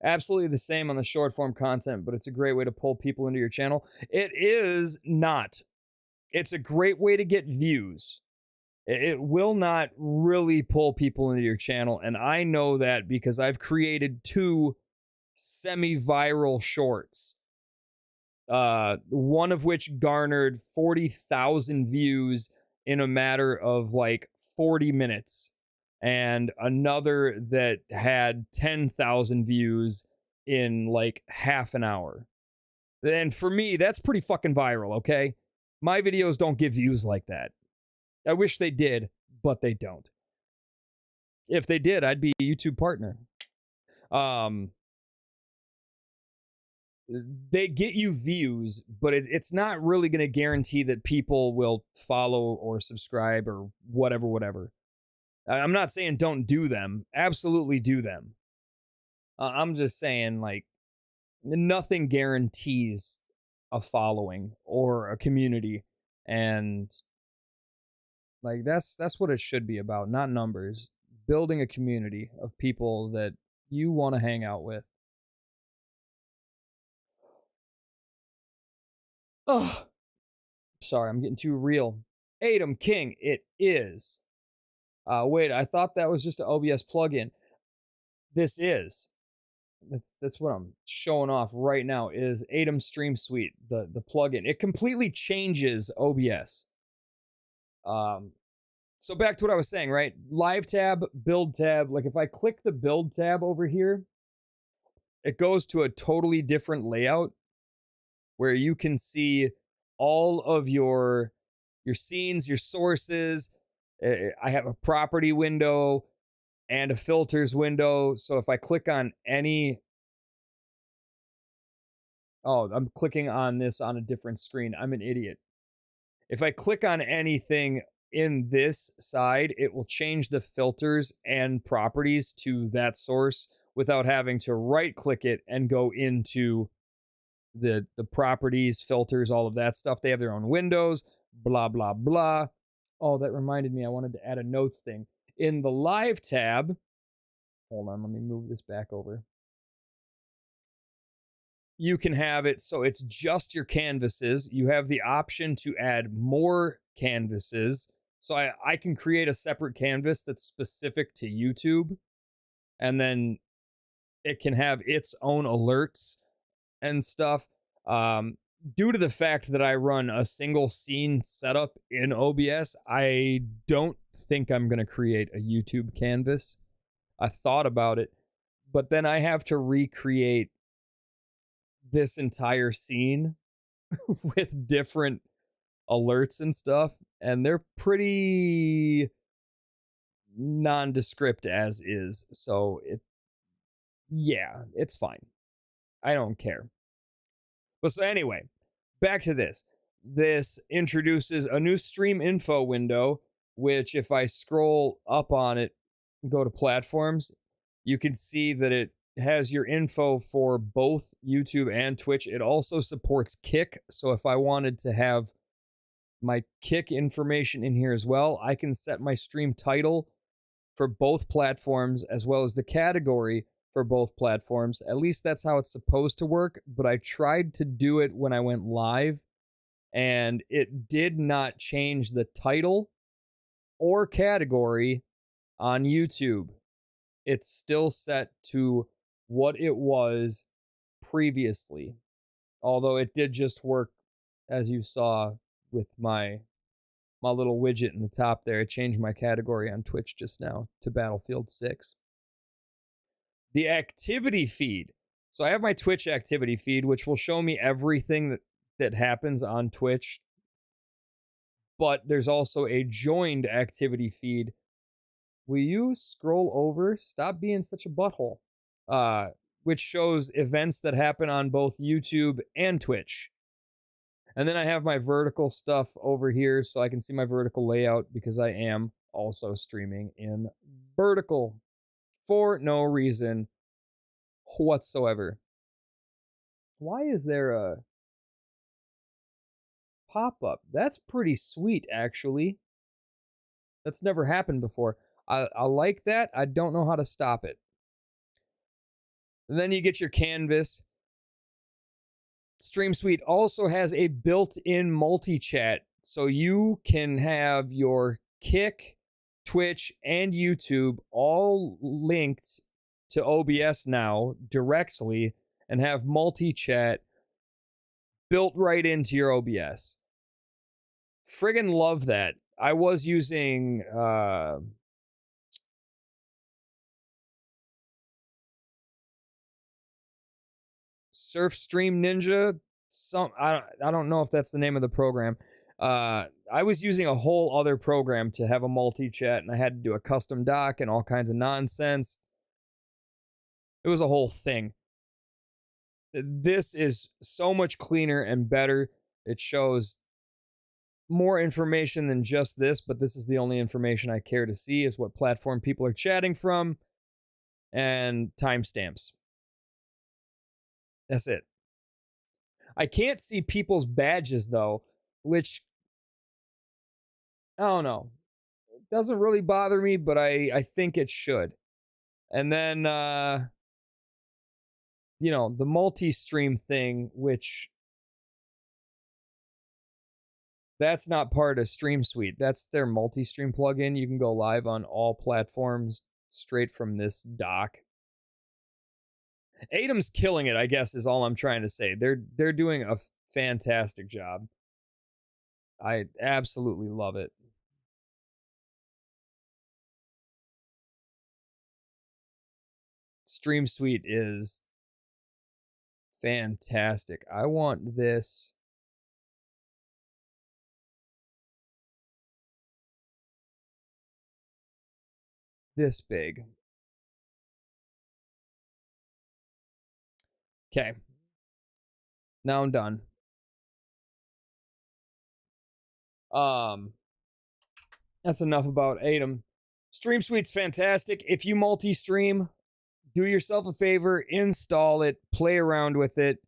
Absolutely the same on the short form content, but it's a great way to pull people into your channel. It is not. It's a great way to get views. It will not really pull people into your channel, and I know that because I've created 2 semi-viral shorts. One of which garnered 40,000 views in a matter of like 40 minutes, and another that had 10,000 views in like half an hour. And for me, that's pretty fucking viral, okay? My videos don't get views like that. I wish they did, but they don't. If they did, I'd be a YouTube partner. They get you views, but it's not really going to guarantee that people will follow or subscribe or whatever. I'm not saying don't do them. Absolutely do them. I'm just saying, like, nothing guarantees a following or a community, and like that's what it should be about, not numbers. Building a community of people that you want to hang out with. Oh, sorry, I'm getting too real. Adam King, it is. Wait, I thought that was just an OBS plugin. This is. That's what I'm showing off right now is Adam Stream Suite, the plugin. It completely changes OBS. So back to what I was saying, right? Live tab, build tab. Like if I click the build tab over here, it goes to a totally different layout where you can see all of your scenes, your sources. I have a property window and a filters window. So if I click on any... Oh, I'm clicking on this on a different screen. I'm an idiot. If I click on anything in this side, it will change the filters and properties to that source without having to right click it and go into the properties, filters, all of that stuff. They have their own windows, blah, blah, blah. Oh, that reminded me, I wanted to add a notes thing. In the live tab, hold on, let me move this back over. You can have it so it's just your canvases. You have the option to add more canvases. So I can create a separate canvas that's specific to YouTube, and then it can have its own alerts and stuff. Due to the fact that I run a single scene setup in OBS, I don't think I'm going to create a YouTube canvas. I thought about it, but then I have to recreate this entire scene with different alerts and stuff, and they're pretty nondescript as is. So yeah, it's fine. I don't care. But so anyway, back to this. This introduces a new stream info window, which if I scroll up on it, go to platforms, you can see that it has your info for both YouTube and Twitch. It also supports Kick, so if I wanted to have my Kick information in here as well, I can set my stream title for both platforms as well as the category for both platforms. At least that's how it's supposed to work, but I tried to do it when I went live, and it did not change the title or category on YouTube. It's still set to what it was previously, although it did just work, as you saw, with my little widget in the top there. It changed my category on Twitch just now to Battlefield 6. The activity feed. So I have my Twitch activity feed, which will show me everything that happens on Twitch. But there's also a joined activity feed. Will you scroll over? Stop being such a butthole. Which shows events that happen on both YouTube and Twitch. And then I have my vertical stuff over here so I can see my vertical layout because I am also streaming in vertical for no reason whatsoever. Why is there a pop-up? That's pretty sweet, actually. That's never happened before. I like that. I don't know how to stop it. And then you get your canvas. Stream Suite also has a built-in multi-chat, so you can have your Kick, Twitch, and YouTube all linked to OBS now directly and have multi-chat built right into your OBS. Friggin' love that. I was using Surfstream Ninja. I don't know if that's the name of the program. I was using a whole other program to have a multi-chat, and I had to do a custom doc and all kinds of nonsense. It was a whole thing. This is so much cleaner and better. It shows more information than just this, but this is the only information I care to see, is what platform people are chatting from and timestamps. That's it. I can't see people's badges, though, which, I don't know. It doesn't really bother me, but I think it should. And then, you know, the multi-stream thing, which that's not part of Stream Suite. That's their multi-stream plugin. You can go live on all platforms straight from this dock. Adam's killing it, I guess, is all I'm trying to say. They're doing a fantastic job. I absolutely love it. Stream Suite is fantastic. I want this this big. Okay. Now I'm done. That's enough about Adam. Stream Suite's fantastic. If you multi-stream, do yourself a favor, install it, play around with it.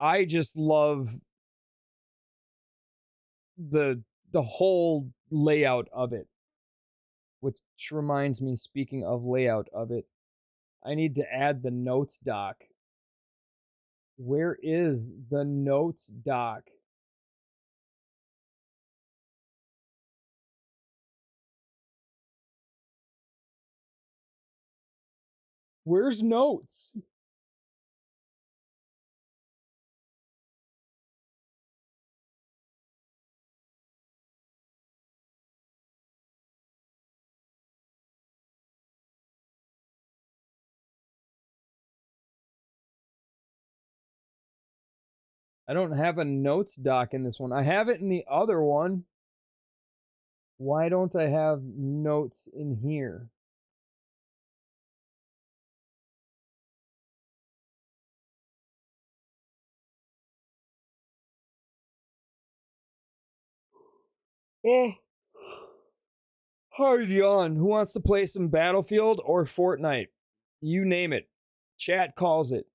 I just love the whole layout of it. Which reminds me, speaking of layout of it, I need to add the notes doc. Where is the notes doc? Where's notes? I don't have a notes doc in this one. I have it in the other one. Why don't I have notes in here? Oh, hard yawn. Who wants to play some Battlefield or Fortnite? You name it. Chat calls it.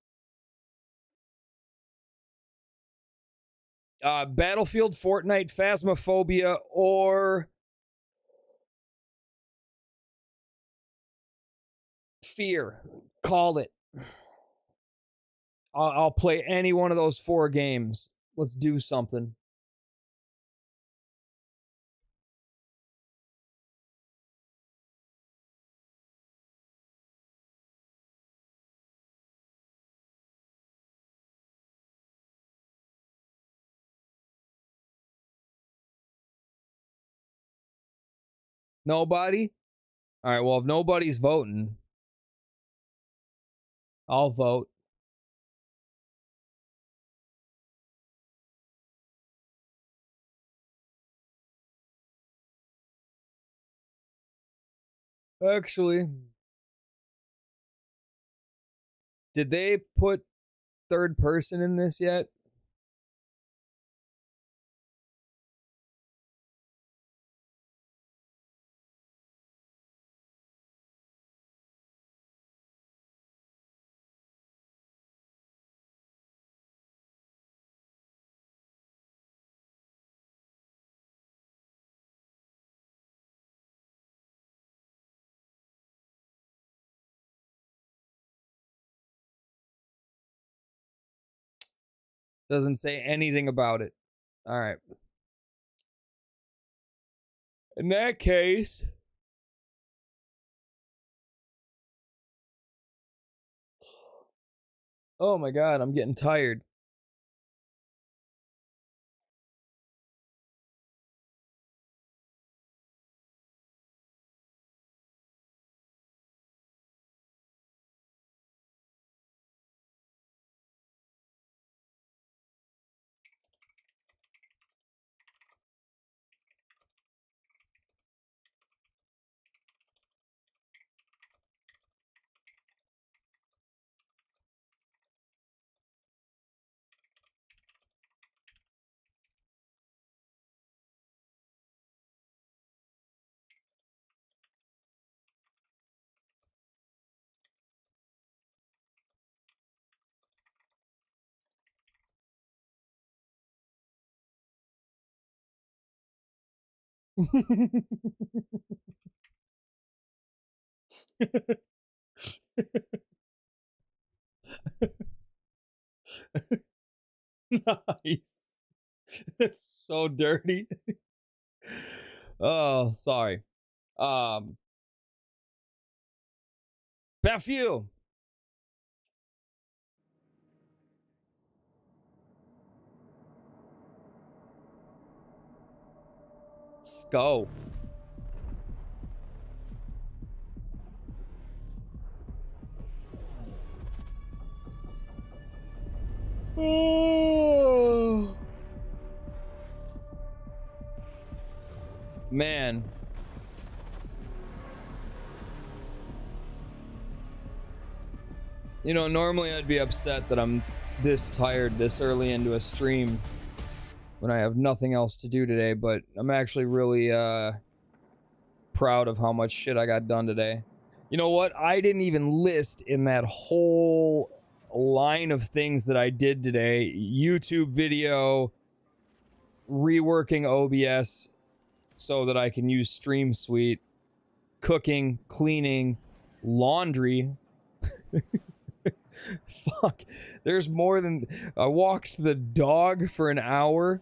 Battlefield, Fortnite, Phasmophobia, or Fear. Call it. I'll play any one of those 4 games. Let's do something. Nobody? All right, well, if nobody's voting, I'll vote. Actually, did they put third person in this yet? Doesn't say anything about it. All right. In that case, Oh my god, I'm getting tired. Nice. It's so dirty. Oh, sorry. Pew. Let's go. Oh. Man. You know, normally I'd be upset that I'm this tired this early into a stream when I have nothing else to do today, but I'm actually really proud of how much shit I got done today. You know what? I didn't even list in that whole line of things that I did today. YouTube video, reworking OBS so that I can use Stream Suite, cooking, cleaning, laundry. Fuck. There's more than... I walked the dog for an hour.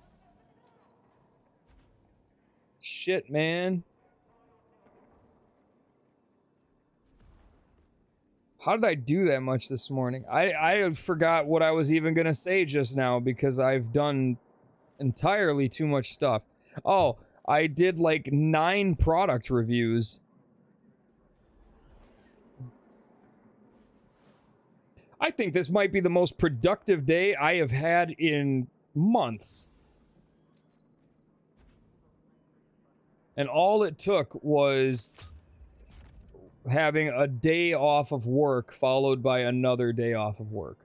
Shit, man. How did I do that much this morning? I forgot what I was even gonna say just now because I've done entirely too much stuff. Oh, I did like 9 product reviews. I think this might be the most productive day I have had in months. And all it took was having a day off of work followed by another day off of work.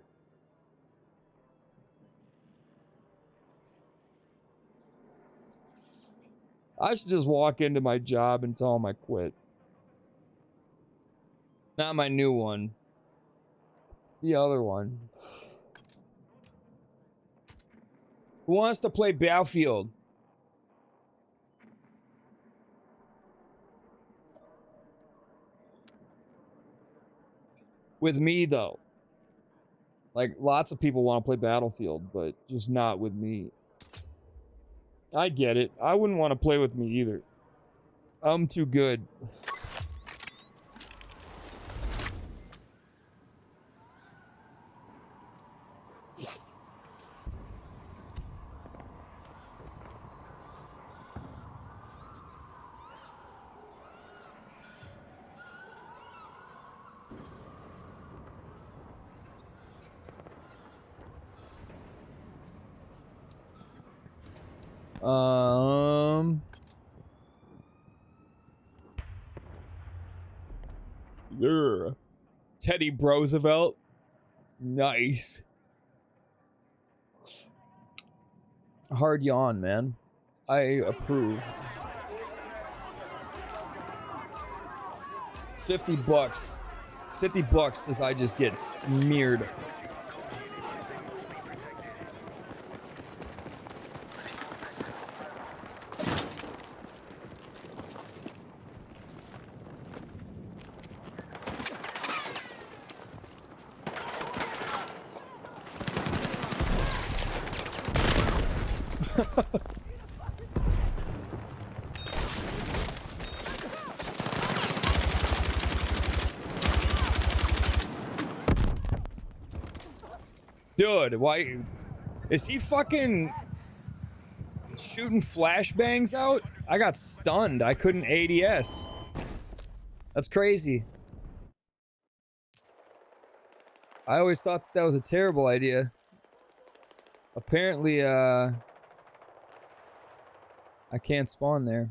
I should just walk into my job and tell them I quit. Not my new one. The other one. Who wants to play Battlefield? With me, though. Like, lots of people want to play Battlefield, but just not with me. I get it. I wouldn't want to play with me either. I'm too good. Yeah. Teddy Roosevelt. Nice. Hard yawn, man. I approve. $50. $50 as I just get smeared. Dude, why? Is he fucking shooting flashbangs out? I got stunned. I couldn't ADS. That's crazy. I always thought that was a terrible idea. Apparently, I can't spawn there.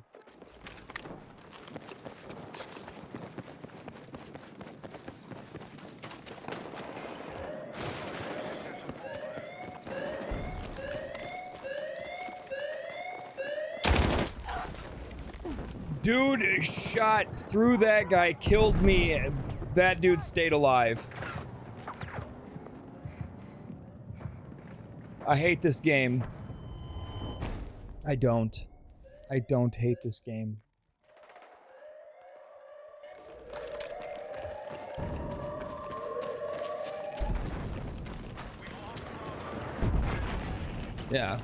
Dude shot through that guy, killed me. That dude stayed alive. I hate this game. I don't hate this game. Yeah.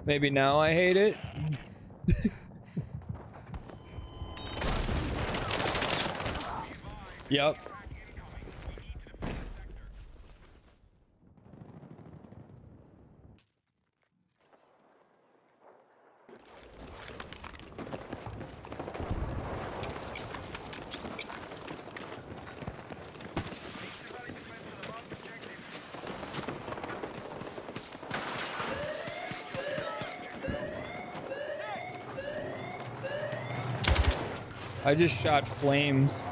Maybe now I hate it. Yep. I just shot flames.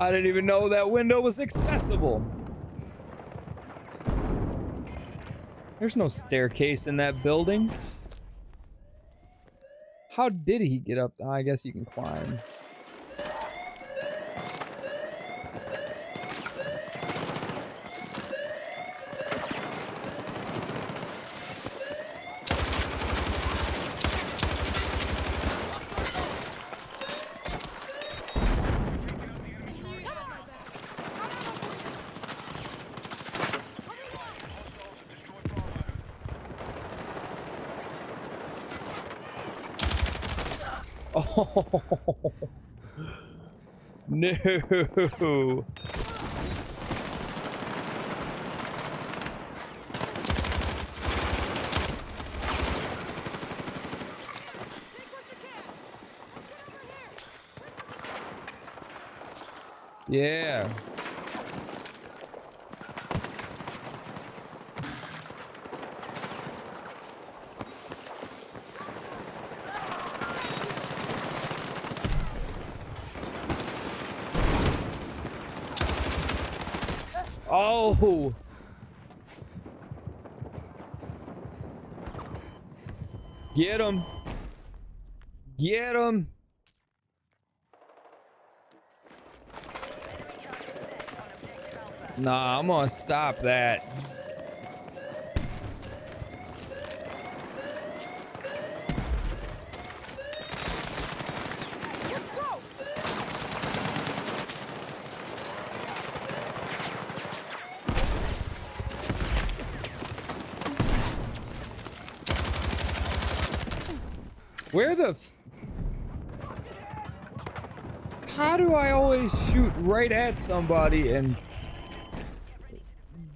I didn't even know that window was accessible. There's no staircase in that building. How did he get up? I guess you can climb. Oh no. Yeah. Oh. Get him. Get him. Nah, I'm gonna stop that. Where the how do I always shoot right at somebody and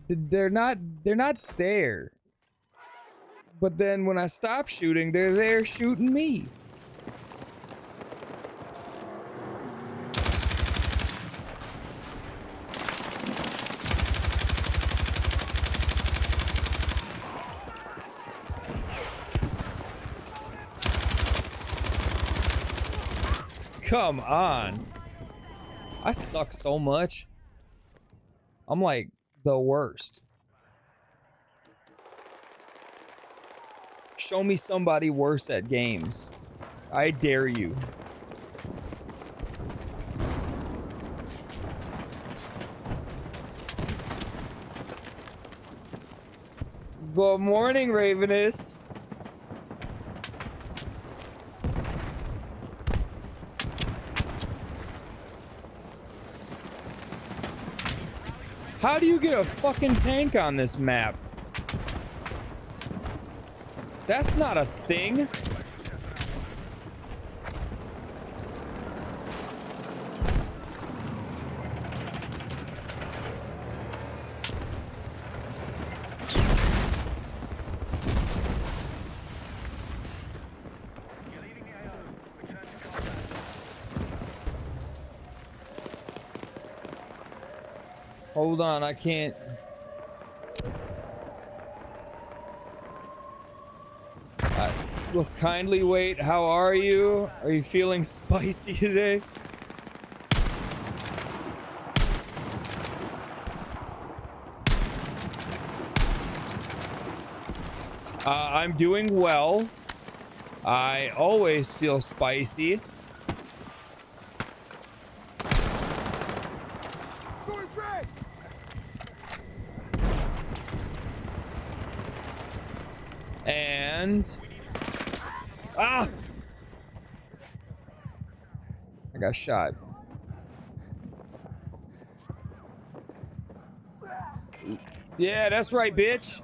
they're not there? But then when I stop shooting, they're there shooting me. Come on. I suck so much. I'm like the worst. Show me somebody worse at games. I dare you. Good morning, Ravenous. How do you get a fucking tank on this map? That's not a thing. Hold on, I can't. Well, kindly wait. How are you? Are you feeling spicy today? I'm doing well. I always feel spicy. And ah, I got shot. Yeah, that's right, bitch.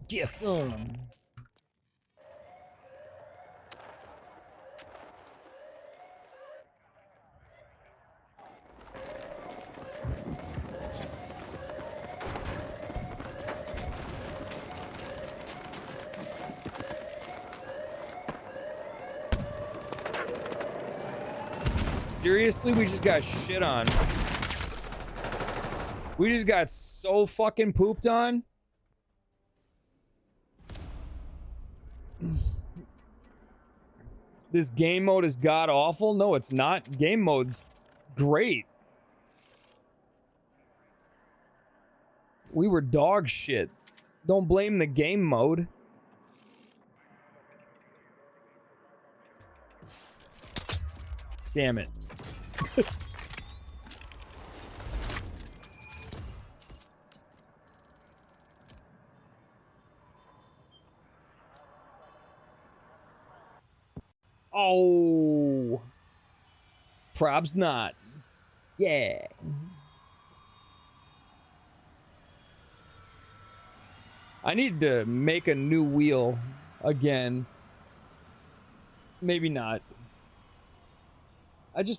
Get some. Seriously, we just got shit on. We just got so fucking pooped on. This game mode is god awful. No, it's not. Game mode's great. We were dog shit. Don't blame the game mode. Damn it. Oh. Probs not. Yeah. I need to make a new wheel again. Maybe not.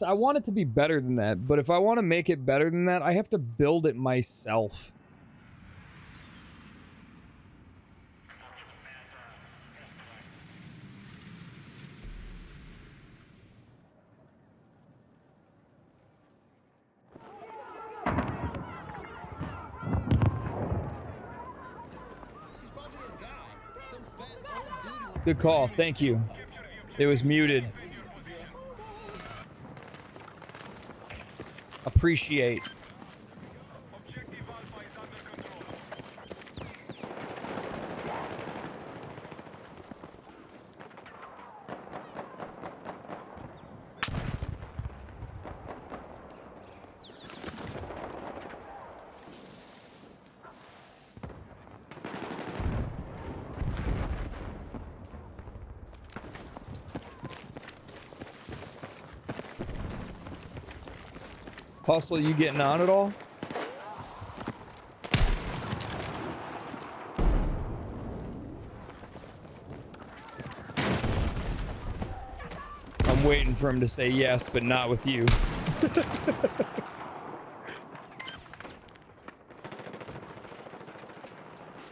I want it to be better than that, but if I want to make it better than that, I have to build it myself. Good call, thank you. It was muted. Appreciate. Hustle, you getting on at all? I'm waiting for him to say yes, but not with you.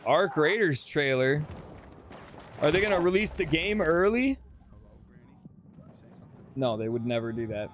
Arc Raiders trailer. Are they gonna release the game early? No, they would never do that.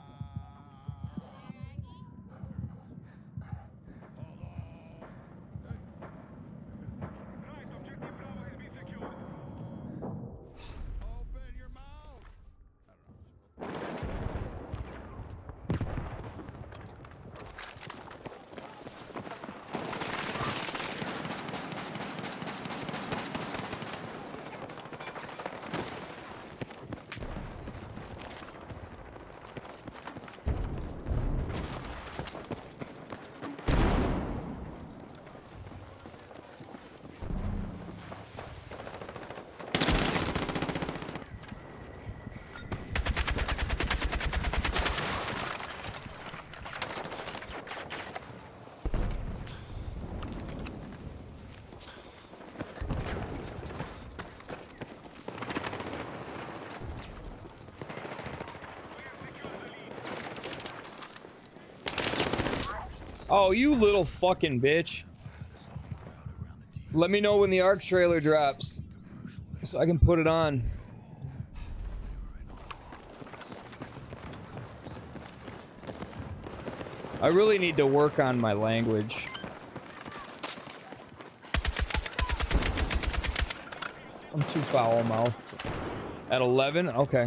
Oh, you little fucking bitch. Let me know when the ARC trailer drops so I can put it on. I really need to work on my language. I'm too foul-mouthed. At 11? Okay.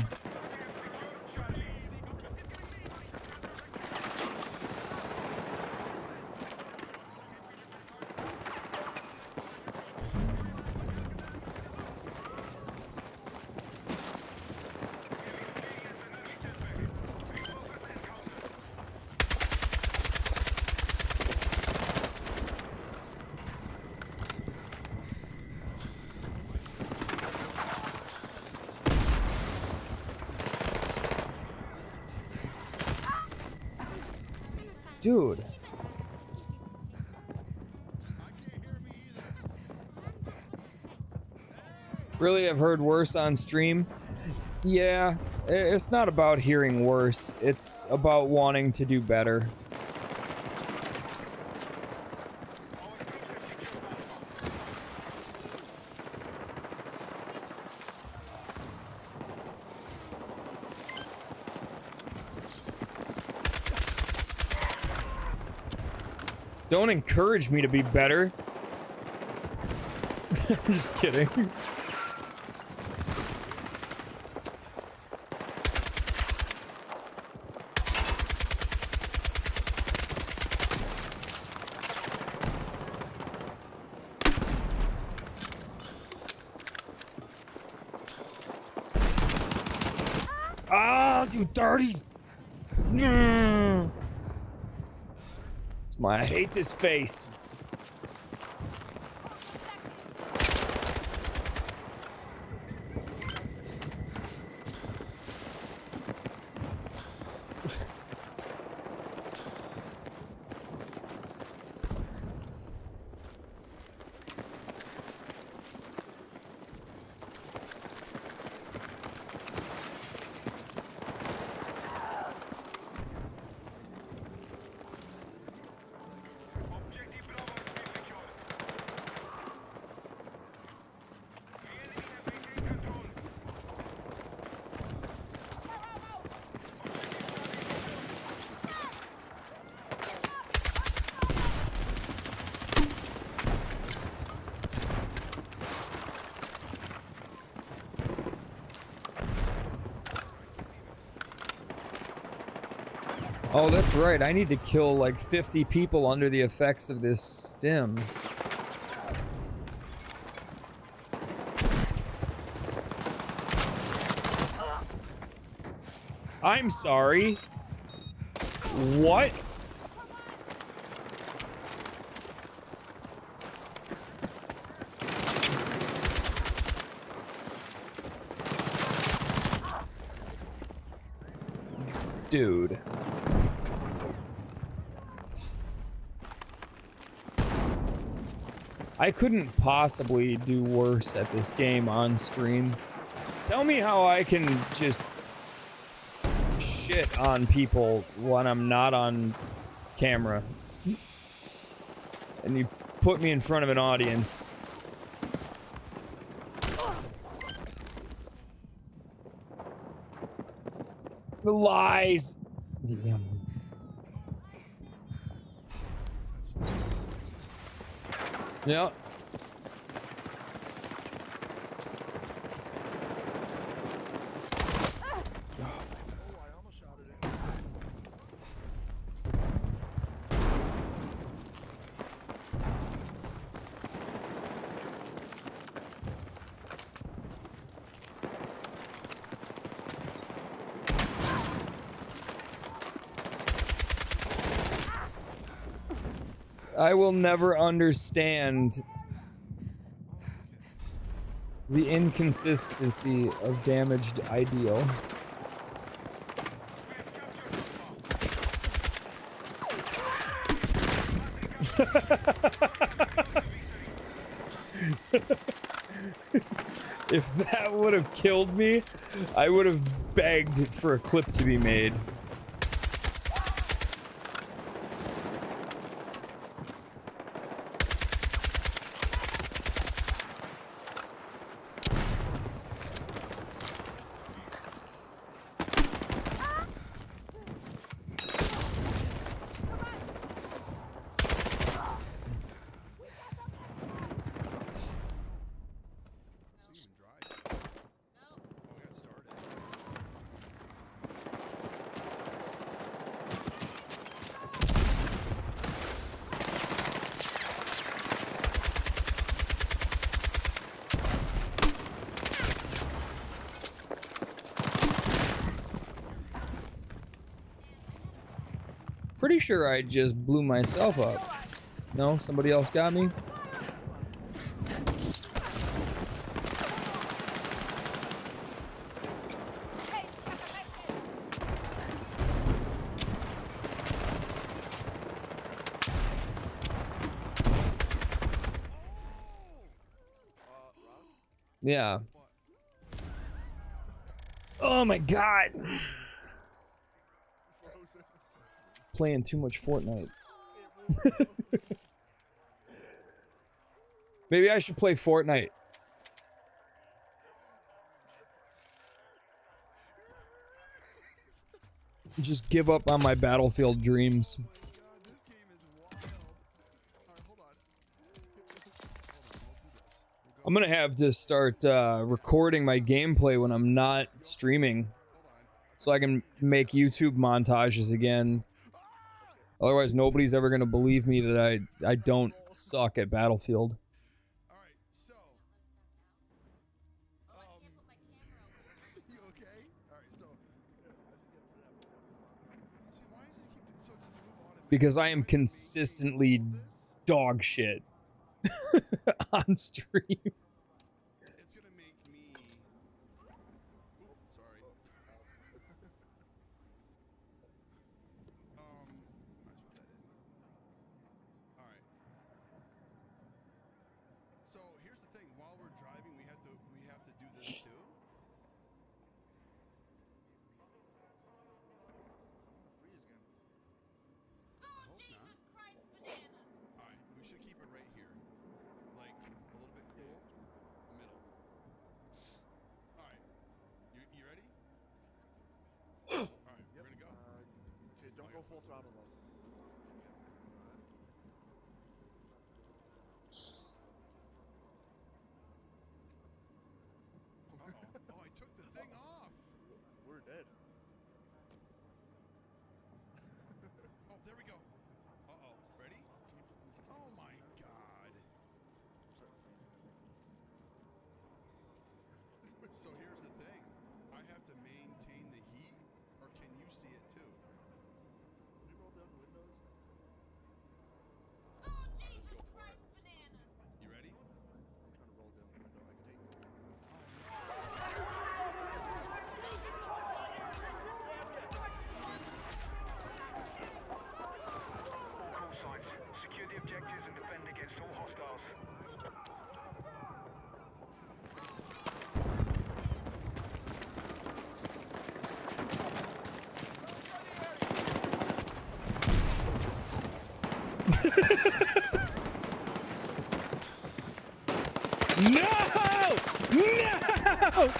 Dude. Really, I've heard worse on stream? Yeah, it's not about hearing worse. It's about wanting to do better. Don't encourage me to be better. I'm just kidding. Ah, you dirty. I hate this face. Oh, that's right. I need to kill like 50 people under the effects of this stim. I'm sorry. What? Dude. I couldn't possibly do worse at this game on stream. Tell me how I can just shit on people when I'm not on camera. And you put me in front of an audience. The lies. Yeah. I will never understand the inconsistency of damaged ideal. If that would have killed me, I would have begged for a clip to be made. pretty sure I just blew myself up. No, somebody else got me? Yeah. Oh my god. Playing too much Fortnite. Maybe I should play Fortnite. Just give up on my Battlefield dreams. I'm gonna have to start recording my gameplay when I'm not streaming, so I can make YouTube montages again. Otherwise, nobody's ever gonna believe me that I don't suck at Battlefield. Because I am consistently dog shit on stream. No! No!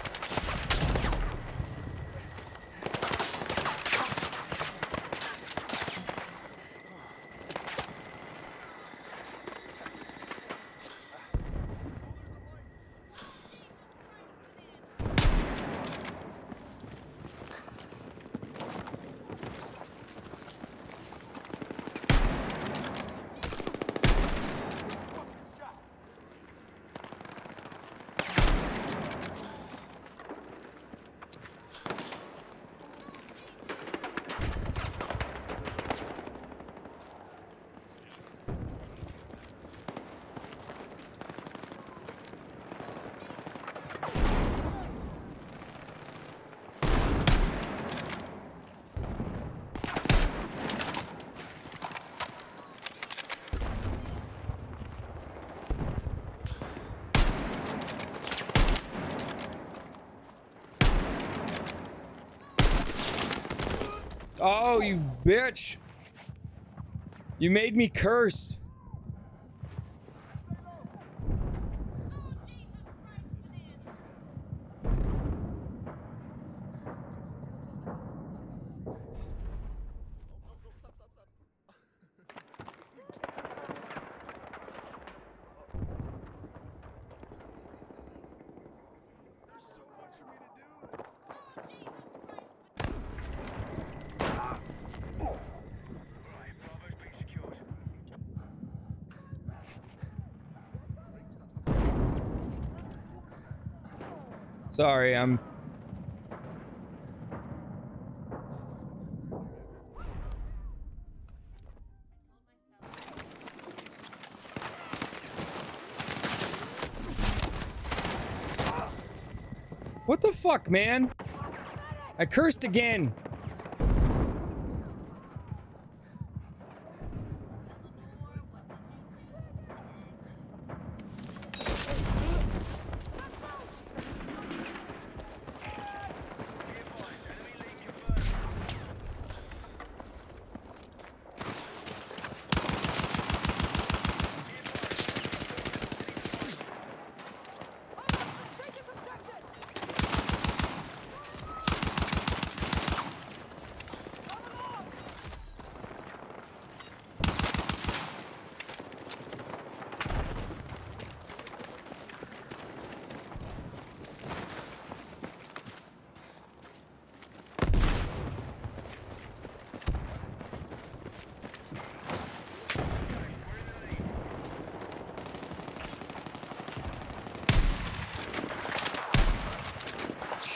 Oh, you bitch. You made me curse. Sorry, I'm... What the fuck, man? I cursed again.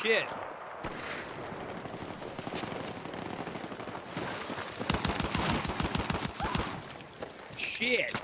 Shit. Shit.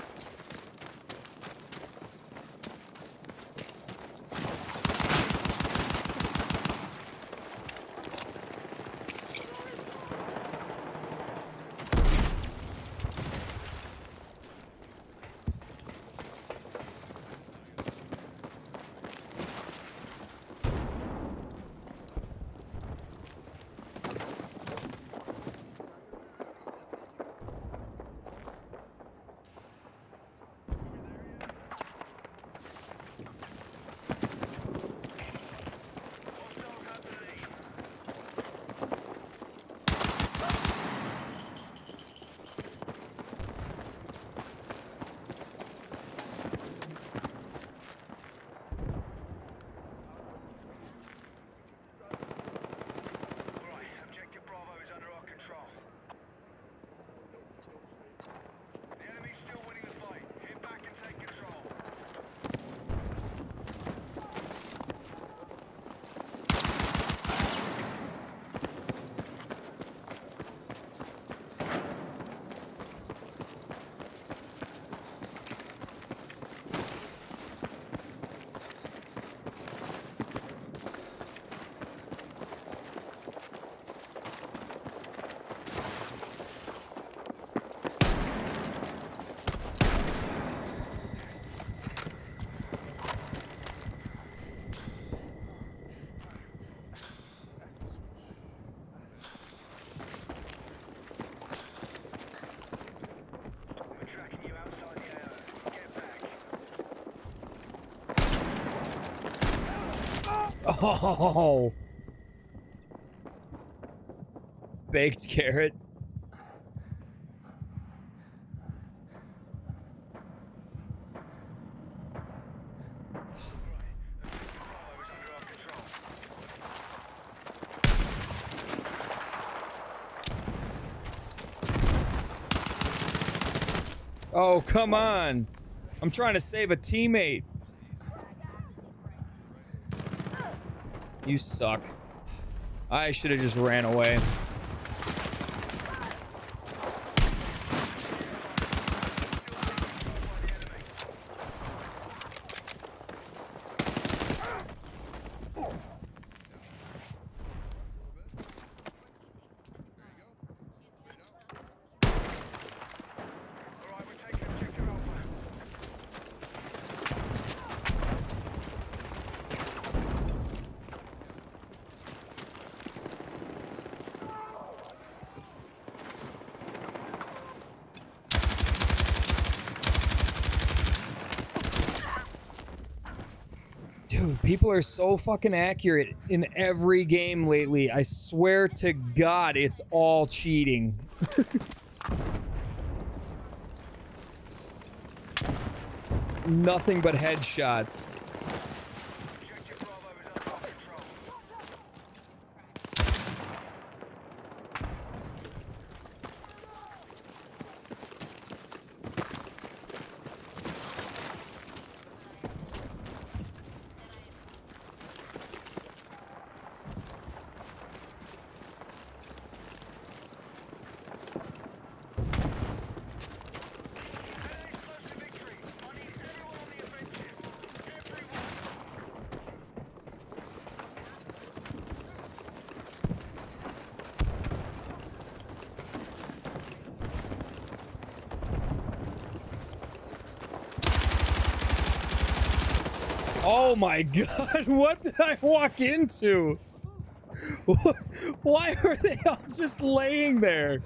Oh, baked carrot. Oh, come on. I'm trying to save a teammate. You suck. I should have just ran away. Dude, people are so fucking accurate in every game lately. I swear to God, it's all cheating. It's nothing but headshots. Oh my god, what did I walk into? Why are they all just laying there?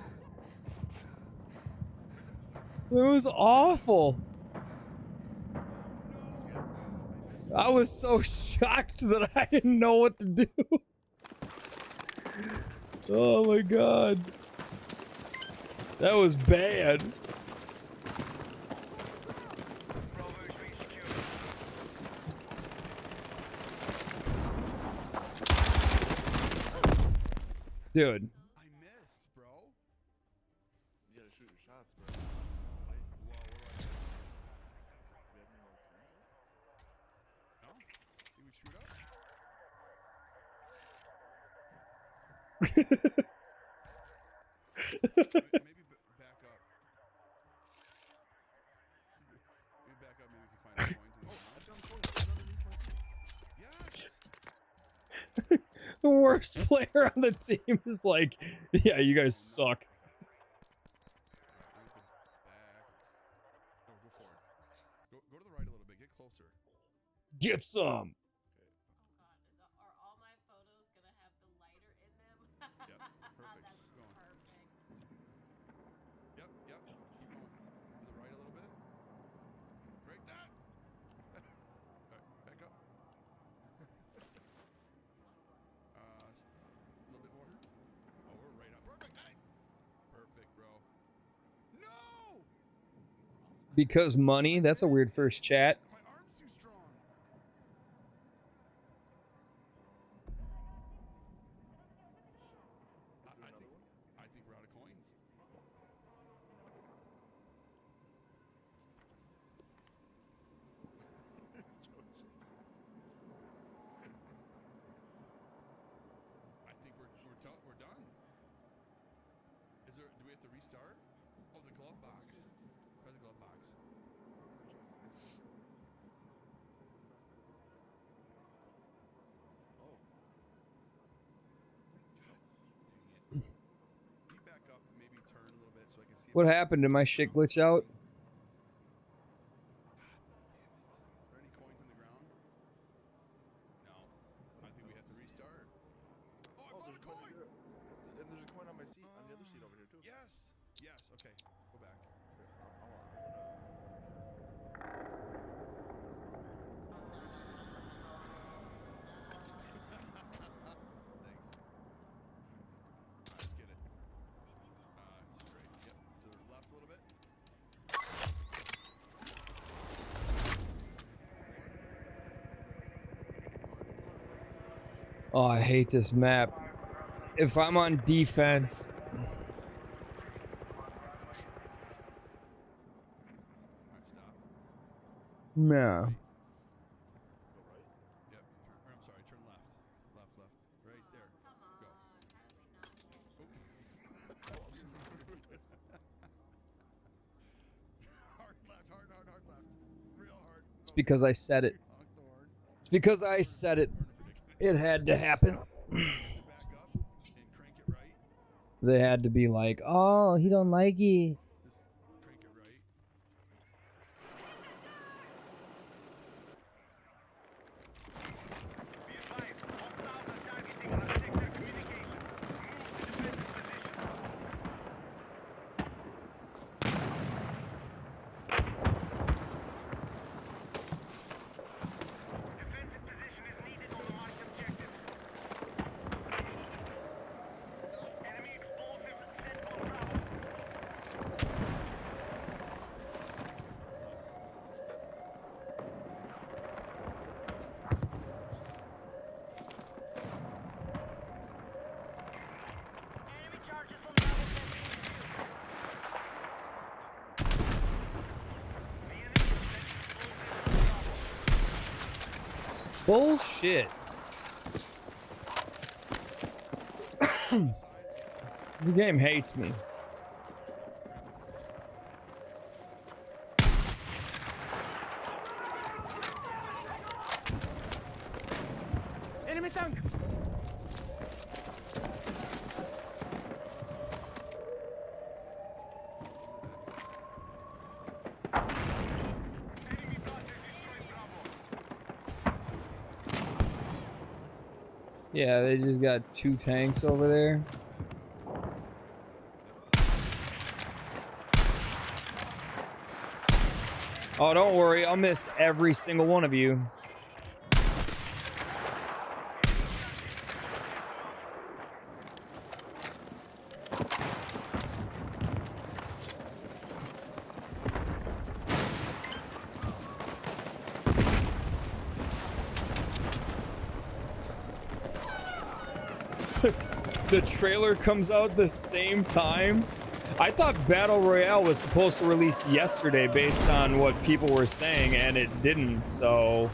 It was awful. I was so shocked that I didn't know what to do. Oh my god. That was bad. Dude. I missed, bro. You gotta shoot your shots, bro. Whoa, what do I do? We have any more turns? No? Think we screwed up? Maybe back up. Maybe back up, maybe we can find a point. I've done points. It's underneath my seat. Yes! The worst player on the team is like, yeah, you guys suck. No, go forward. Go to the right a little bit. Get closer. Get some. Oh God, are all my photos gonna have the lighter in them? Yep, perfect. That's Keep going. perfect. Yep. Keep going. To the right a little bit. Right there. All right, back up. A little bit more. Oh, we're right up. Perfect. Hey. Perfect, bro. No! Because money? That's a weird first chat. My arm's too strong. I think we're out of coins. I think we're done. Do we have to restart? Oh, the glove box. Try the glove box. Oh. God dang it. Can you back up and maybe turn a little bit so I can see? What happened? Did my shit glitch out? Are there any coins on the ground? No. I think we have to restart. Oh, I found a coin! And there's a coin on my seat, on the other seat over here too. Yes. Okay. Go back. Thanks. Let's get it. Straight. Yep. To the left a little bit. Oh, I hate this map. If I'm on defense... Alright, stop. No. Go right. Yep. I'm sorry, turn left. Left. Right there. Come on, Go. how do we not get Hard left. Real hard. It's because I said it. Honk the horn. It's because I said it. It had to happen. Back up and crank it right. They had to be like, oh, he don't like you. Just crank it right. Bullshit. The game hates me. Enemy tank! Yeah, they just got 2 tanks over there. Oh, don't worry, I'll miss every single one of you. The trailer comes out the same time. I thought Battle Royale was supposed to release yesterday based on what people were saying, and it didn't, so...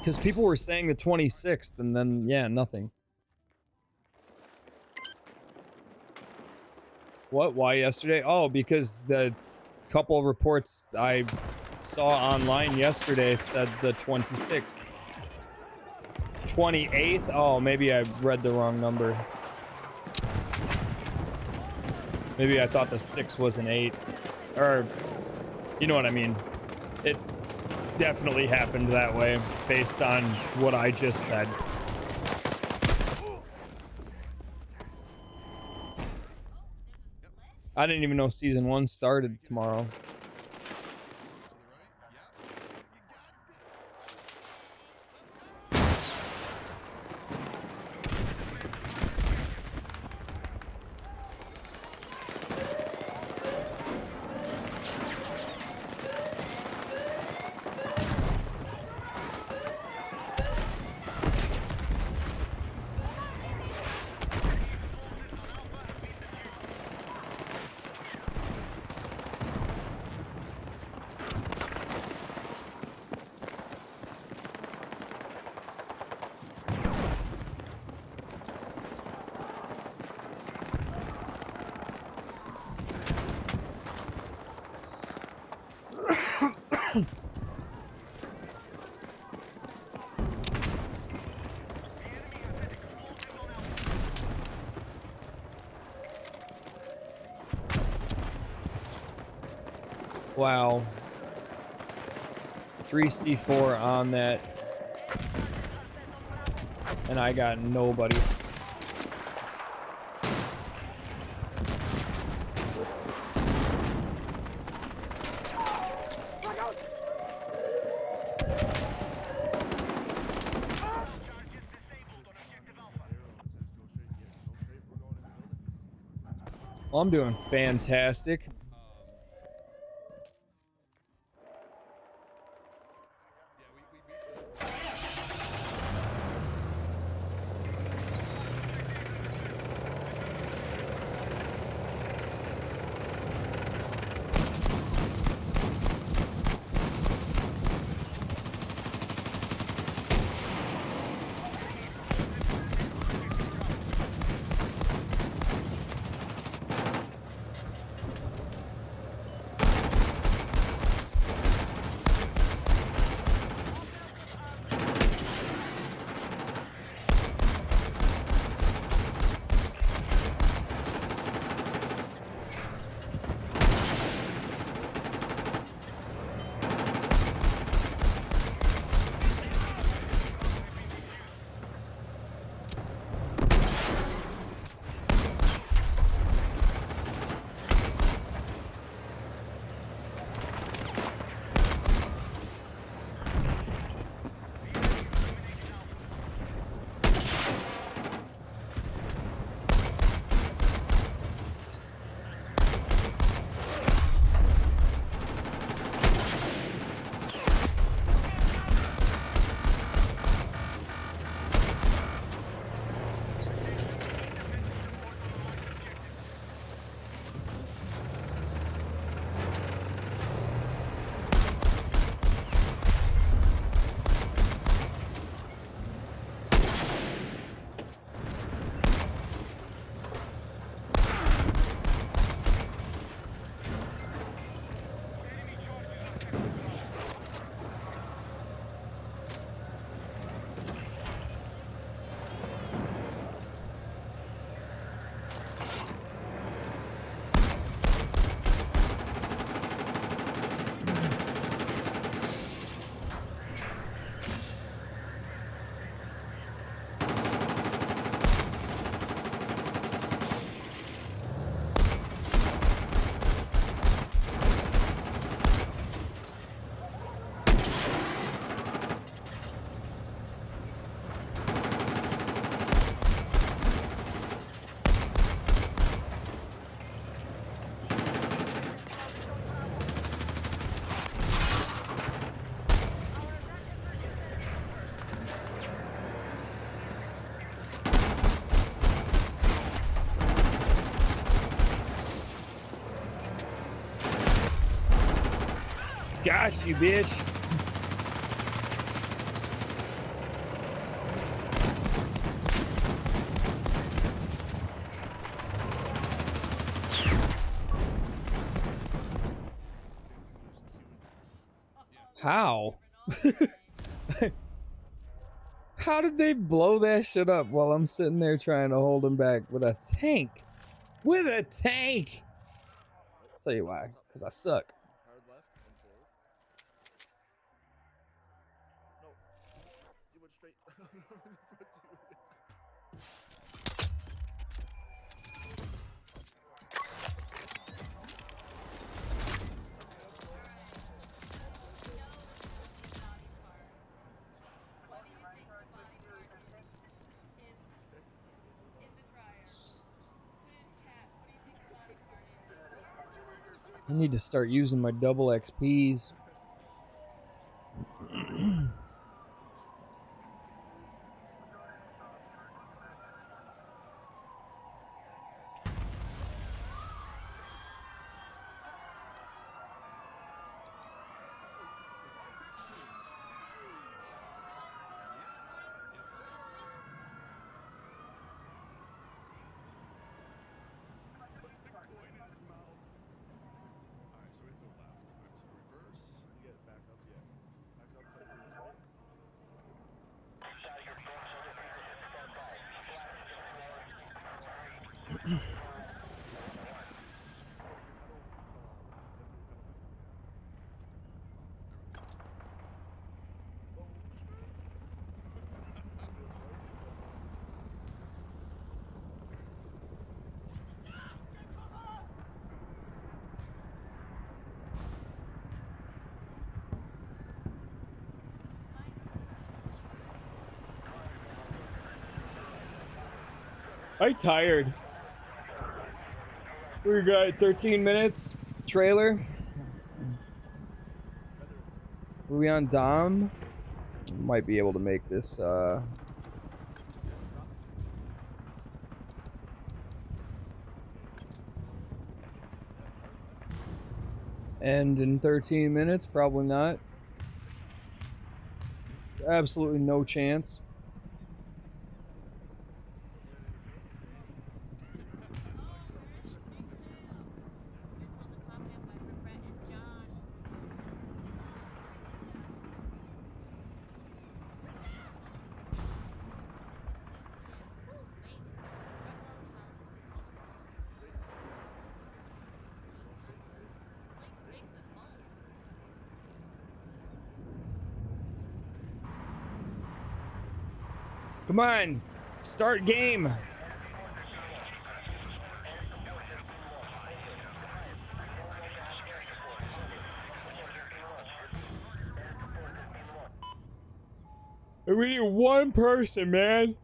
Because people were saying the 26th, and then, yeah, nothing. What? Why yesterday? Oh, because the couple of reports I saw online yesterday said the 26th. 28th? Oh, maybe I read the wrong number. Maybe I thought the 6 was an 8. Or, you know what I mean. It definitely happened that way, based on what I just said. I didn't even know season 1 started tomorrow. Wow. 3C4 on that. And I got nobody. Well, I'm doing fantastic. Got you, bitch. How? How did they blow that shit up while I'm sitting there trying to hold him back with a tank? With a tank! I'll tell you why. Because I suck. Hard left and forward. No. You went straight. What do you think the body part is in the dryer? Put it in chat. What do you think the body part is? I need to start using my double XPs. Alright, so we're to the left. Alright, so reverse. You get back up, yeah. Back up, cut to this right. I'm tired. We got 13 minutes. Trailer. Were we on Dom? Might be able to make this end in 13 minutes. Probably not. Absolutely no chance. Come on, start game. We need one person, man.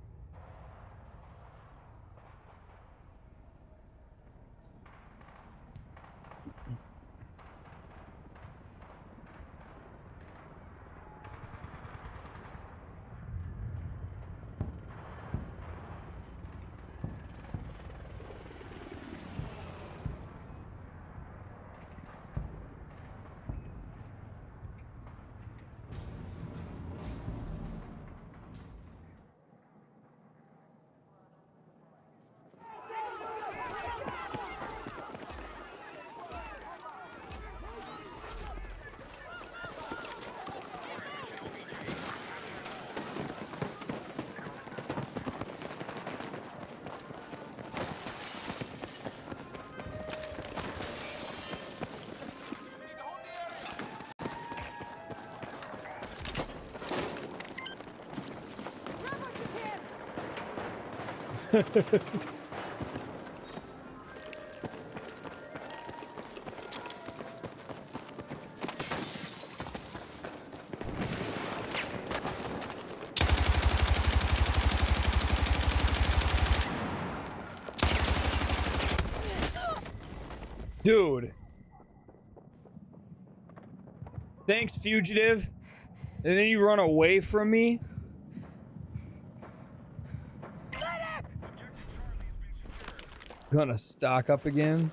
Dude. Thanks, fugitive. And then you run away from me? Gonna stock up again.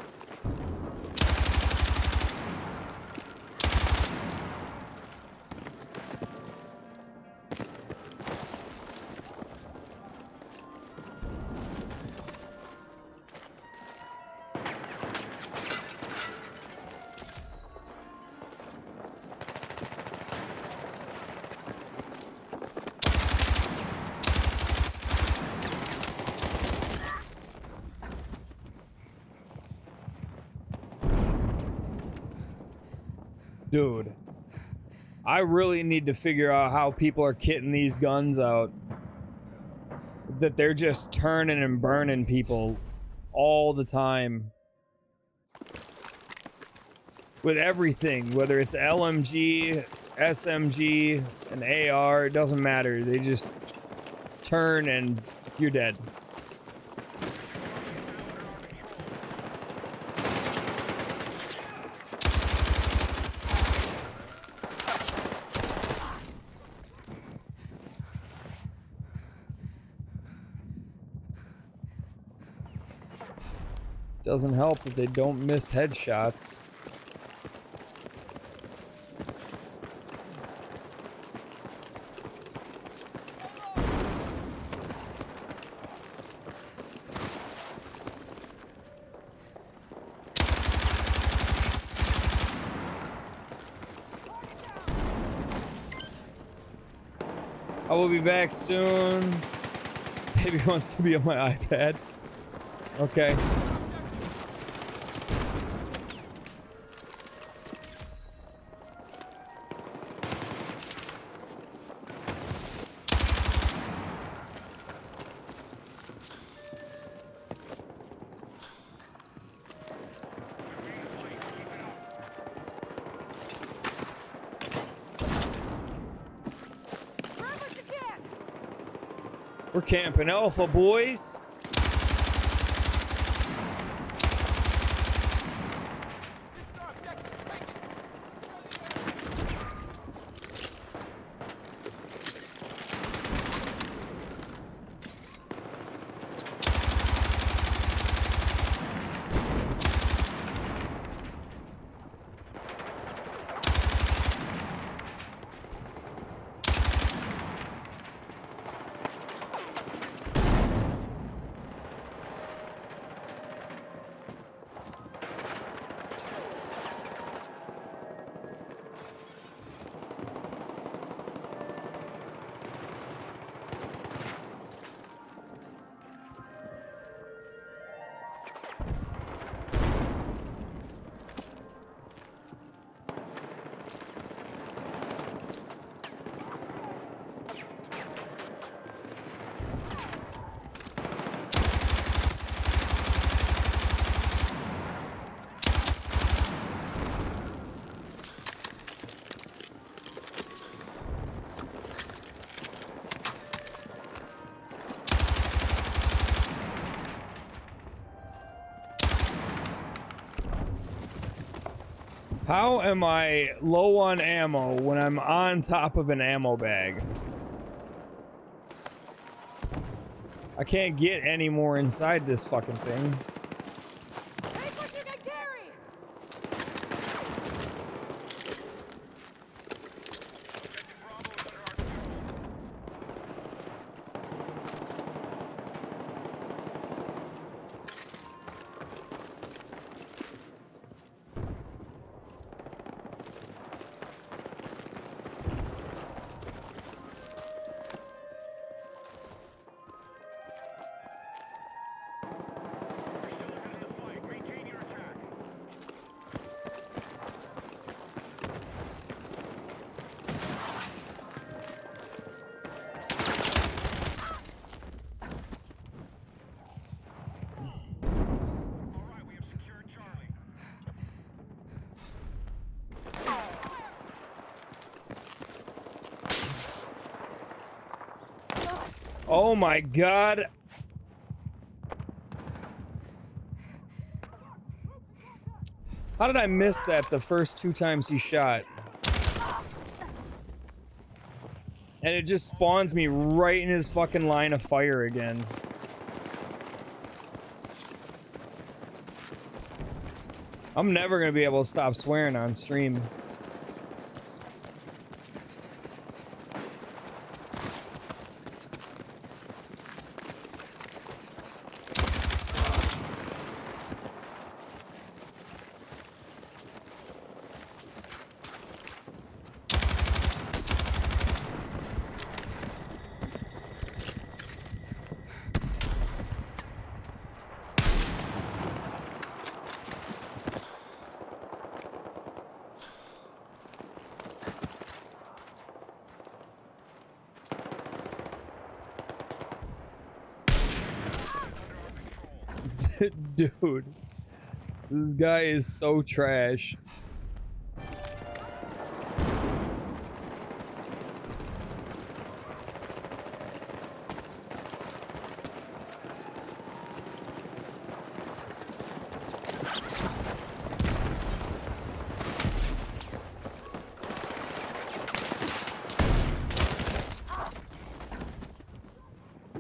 Dude, I really need to figure out how people are kitting these guns out. That they're just turning and burning people all the time. With everything, whether it's LMG, SMG, an AR, it doesn't matter. They just turn and you're dead. Doesn't help that they don't miss headshots. I will be back soon. Baby wants to be on my iPad. Okay. We're camping Alpha, boys. How am I low on ammo when I'm on top of an ammo bag? I can't get any more inside this fucking thing. Take what you can carry! Oh my god. How did I miss that the first 2 times he shot? And it just spawns me right in his fucking line of fire again. I'm never gonna be able to stop swearing on stream. Dude. This guy is so trash.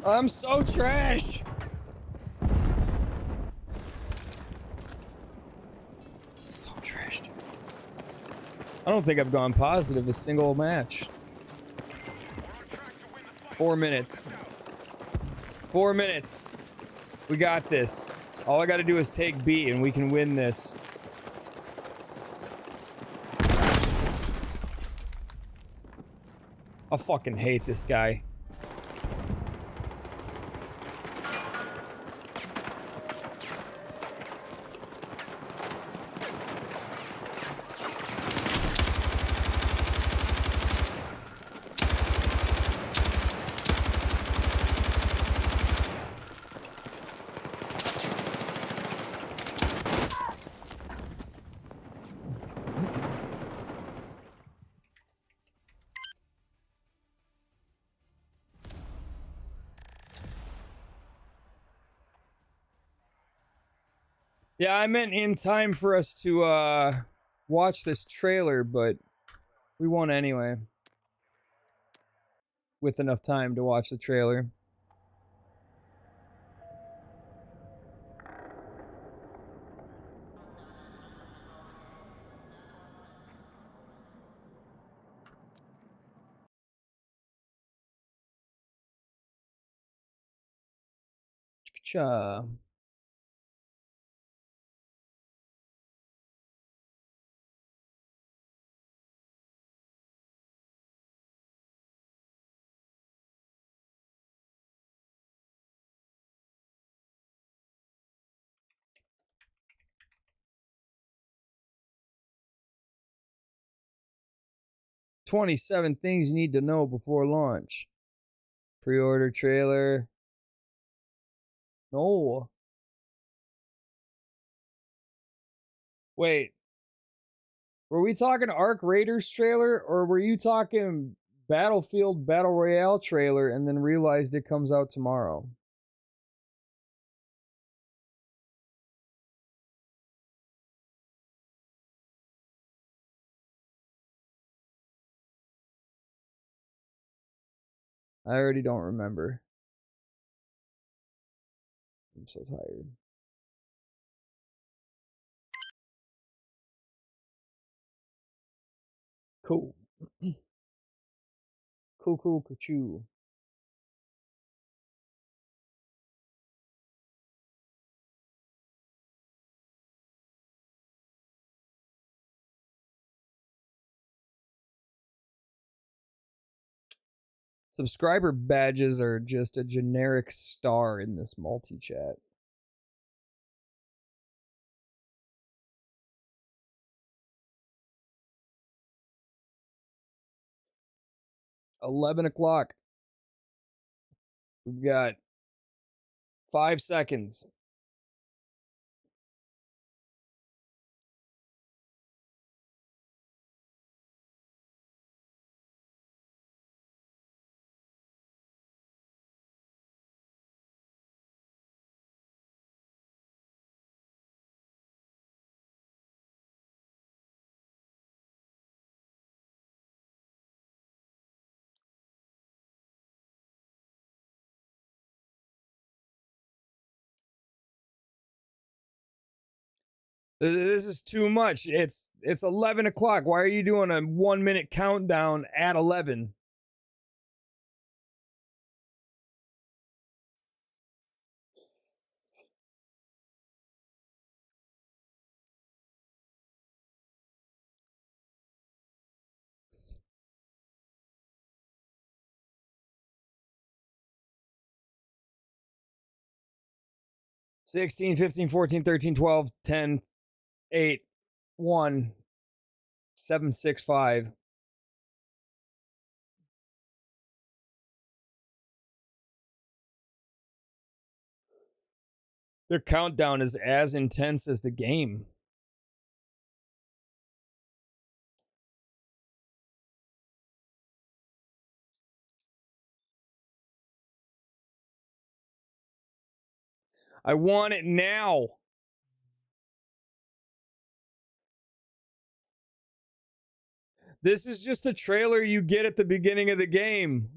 I'm so trash. So trash, dude. I don't think I've gone positive a single match. 4 minutes. 4 minutes. We got this. All I gotta do is take B and we can win this. I fucking hate this guy. Yeah, I meant in time for us to watch this trailer, but we won't anyway. With enough time to watch the trailer. Cha. "27 things you need to know before launch." Pre-order trailer. No. Wait. Were we talking Arc Raiders trailer, or were you talking Battlefield Battle Royale trailer and then realized it comes out tomorrow? I already don't remember. I'm so tired. Cool. Cool. Choo. Subscriber badges are just a generic star in this multi-chat. $11 We've got 5 seconds. This is too much. It's 11 o'clock. Why are you doing a 1 minute countdown at 11? "16, 15, 14, 13, 12, 10, 8, 1, 7, 6, 5. Their countdown is as intense as the game. I want it now. This is just a trailer you get at the beginning of the game.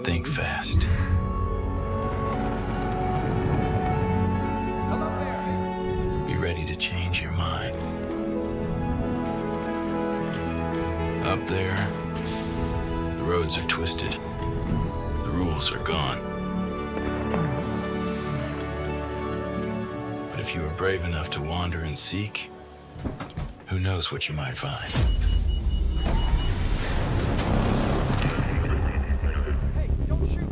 Think fast. Hello there. Be ready to change your mind. Up there, the roads are twisted. The rules are gone. But if you were brave enough to wander and seek, who knows what you might find. Hey, don't shoot.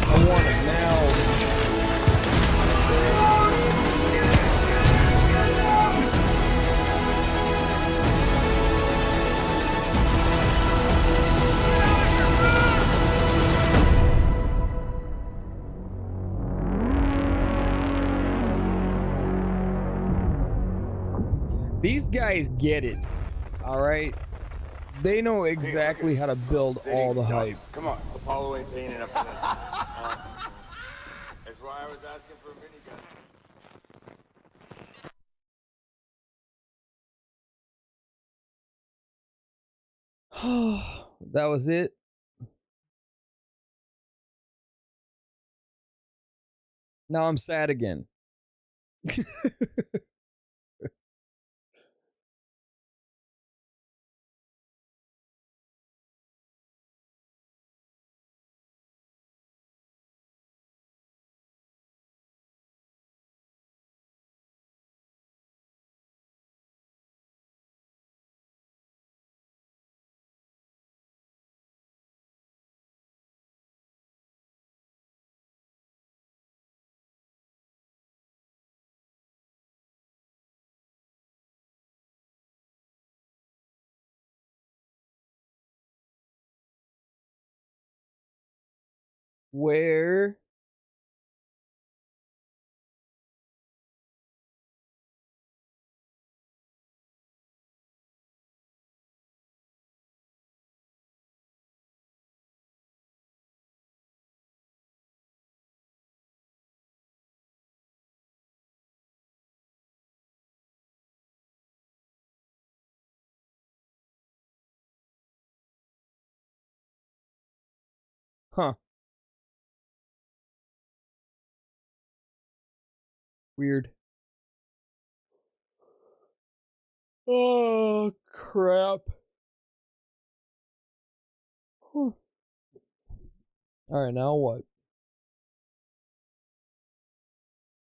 I want it now. These guys get it, all right? They know exactly how to build all the hype. Come on, Apollo ain't paying enough for this. That's why I was asking for a minigun. That was it. Now I'm sad again. Where? Huh. Weird. Oh, crap. Whew. All right, now what?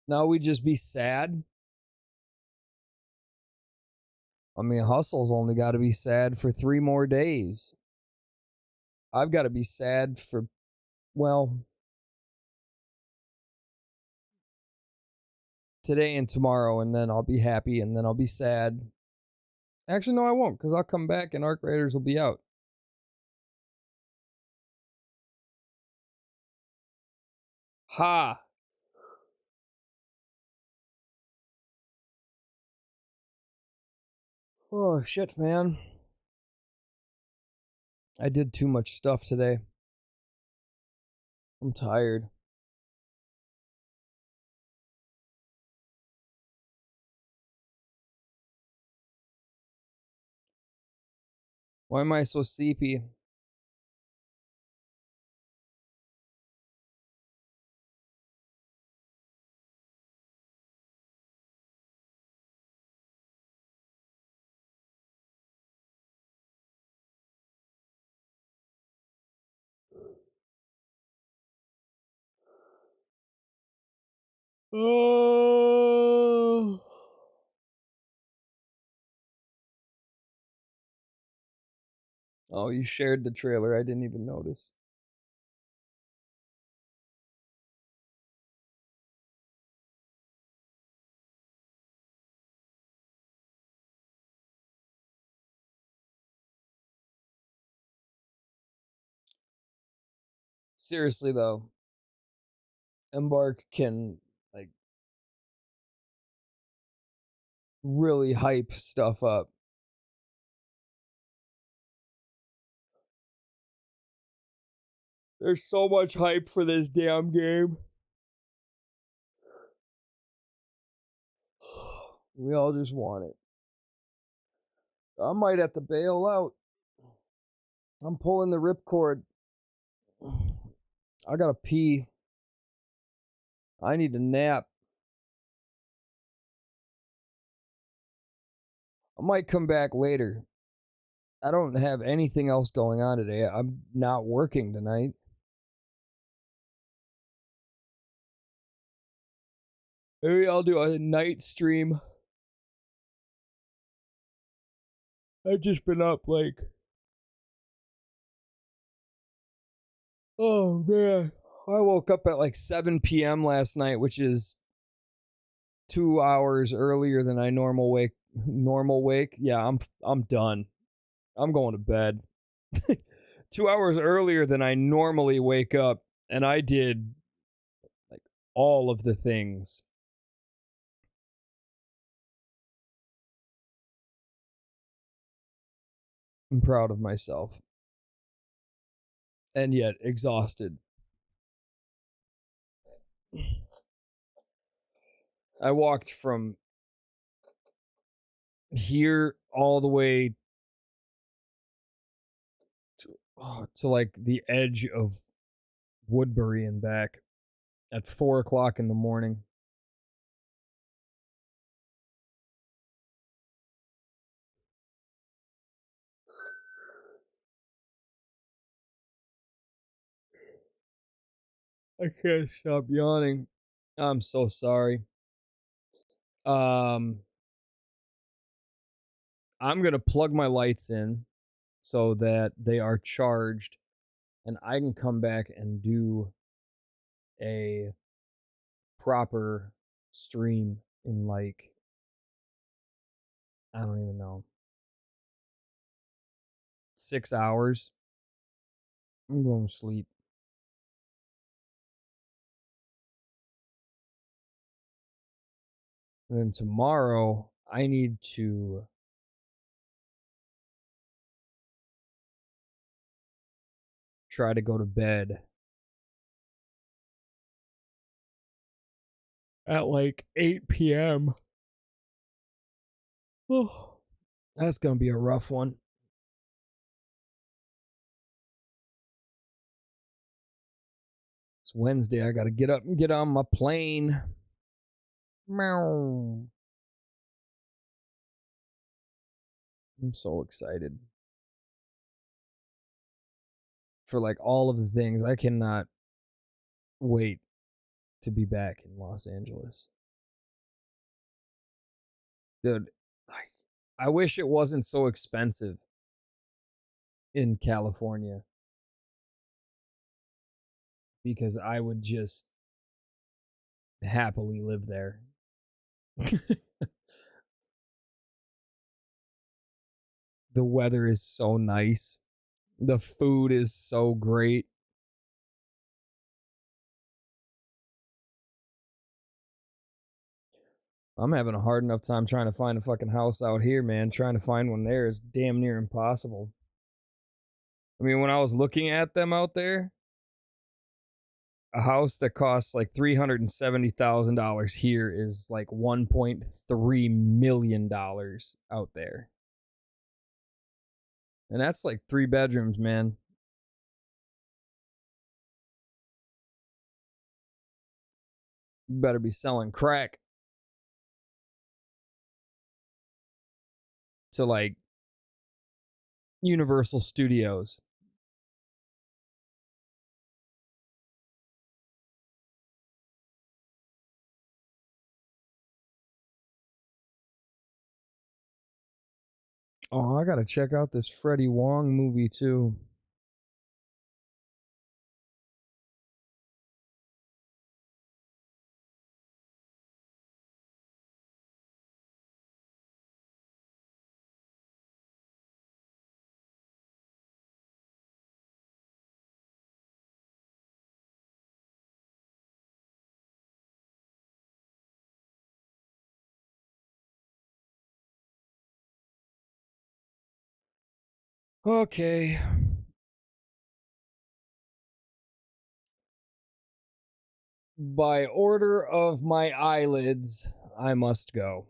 Now we just be sad? I mean, Hustle's only got to be sad for 3 more days. I've got to be sad for, well, today and tomorrow, and then I'll be happy, and then I'll be sad. Actually, no, I won't, because I'll come back and Arc Raiders will be out. Ha! Oh, shit, man. I did too much stuff today. I'm tired. Why am I so sleepy? Oh. Oh, you shared the trailer. I didn't even notice. Seriously though, Embark can like really hype stuff up. There's so much hype for this damn game. We all just want it. I might have to bail out. I'm pulling the ripcord. I gotta pee. I need a nap. I might come back later. I don't have anything else going on today. I'm not working tonight. Maybe I'll do a night stream. I've just been up like... Oh man. I woke up at like 7 p.m. last night, which is 2 hours earlier than I normal wake. Yeah, I'm done. I'm going to bed. 2 hours earlier than I normally wake up, and I did like all of the things. I'm proud of myself. And yet exhausted. I walked from here all the way to like the edge of Woodbury and back at 4 o'clock in the morning. I can't stop yawning. I'm so sorry. I'm gonna plug my lights in so that they are charged and I can come back and do a proper stream in like, I don't even know, 6 hours. I'm going to sleep. And then tomorrow I need to try to go to bed at like 8 p.m. Oh, that's going to be a rough one. It's Wednesday. I got to get up and get on my plane. Meow. I'm so excited for like all of the things. I cannot wait to be back in Los Angeles. Dude, I wish it wasn't so expensive in California, because I would just happily live there. The weather is so nice. The food is so great. I'm having a hard enough time trying to find a fucking house out here, man. Trying to find one there is damn near impossible. I mean, when I was looking at them out there, a house that costs like $370,000 here is like $1.3 million out there. And that's like 3 bedrooms, man. You better be selling crack to like Universal Studios. Oh, I gotta check out this Freddie Wong movie too. Okay. By order of my eyelids, I must go.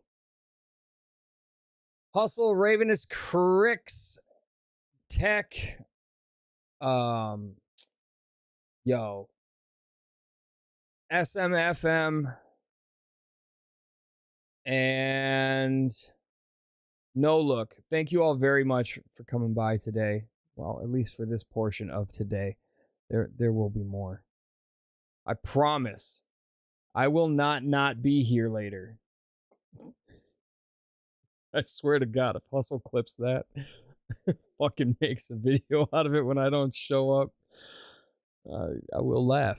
Hustle, Ravenous, Cricks, Tech, yo, SMFM, and No Look. Thank you all very much for coming by today. Well, at least for this portion of today. There will be more. I promise. I will not be here later. I swear to God, if Hustle clips that, fucking makes a video out of it when I don't show up, I will laugh.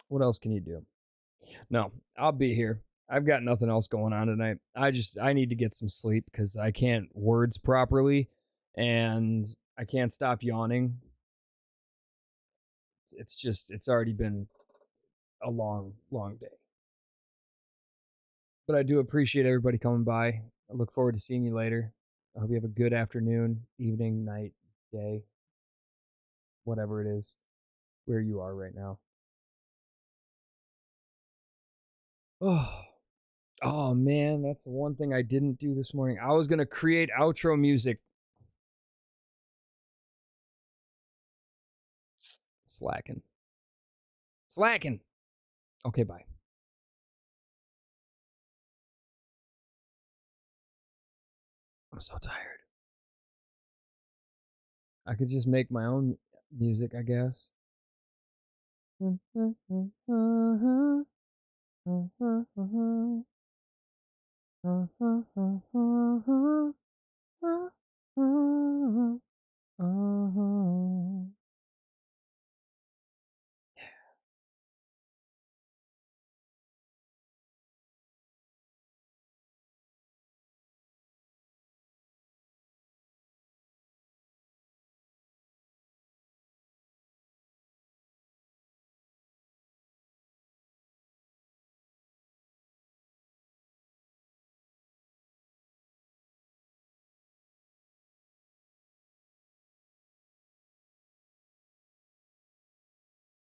What else can you do? No, I'll be here. I've got nothing else going on tonight. I need to get some sleep because I can't words properly and I can't stop yawning. It's already been a long day. But I do appreciate everybody coming by. I look forward to seeing you later. I hope you have a good afternoon, evening, night, day, whatever it is, where you are right now. Oh man, that's the one thing I didn't do this morning. I was gonna create outro music. Slacking. Okay, bye. I'm so tired. I could just make my own music, I guess.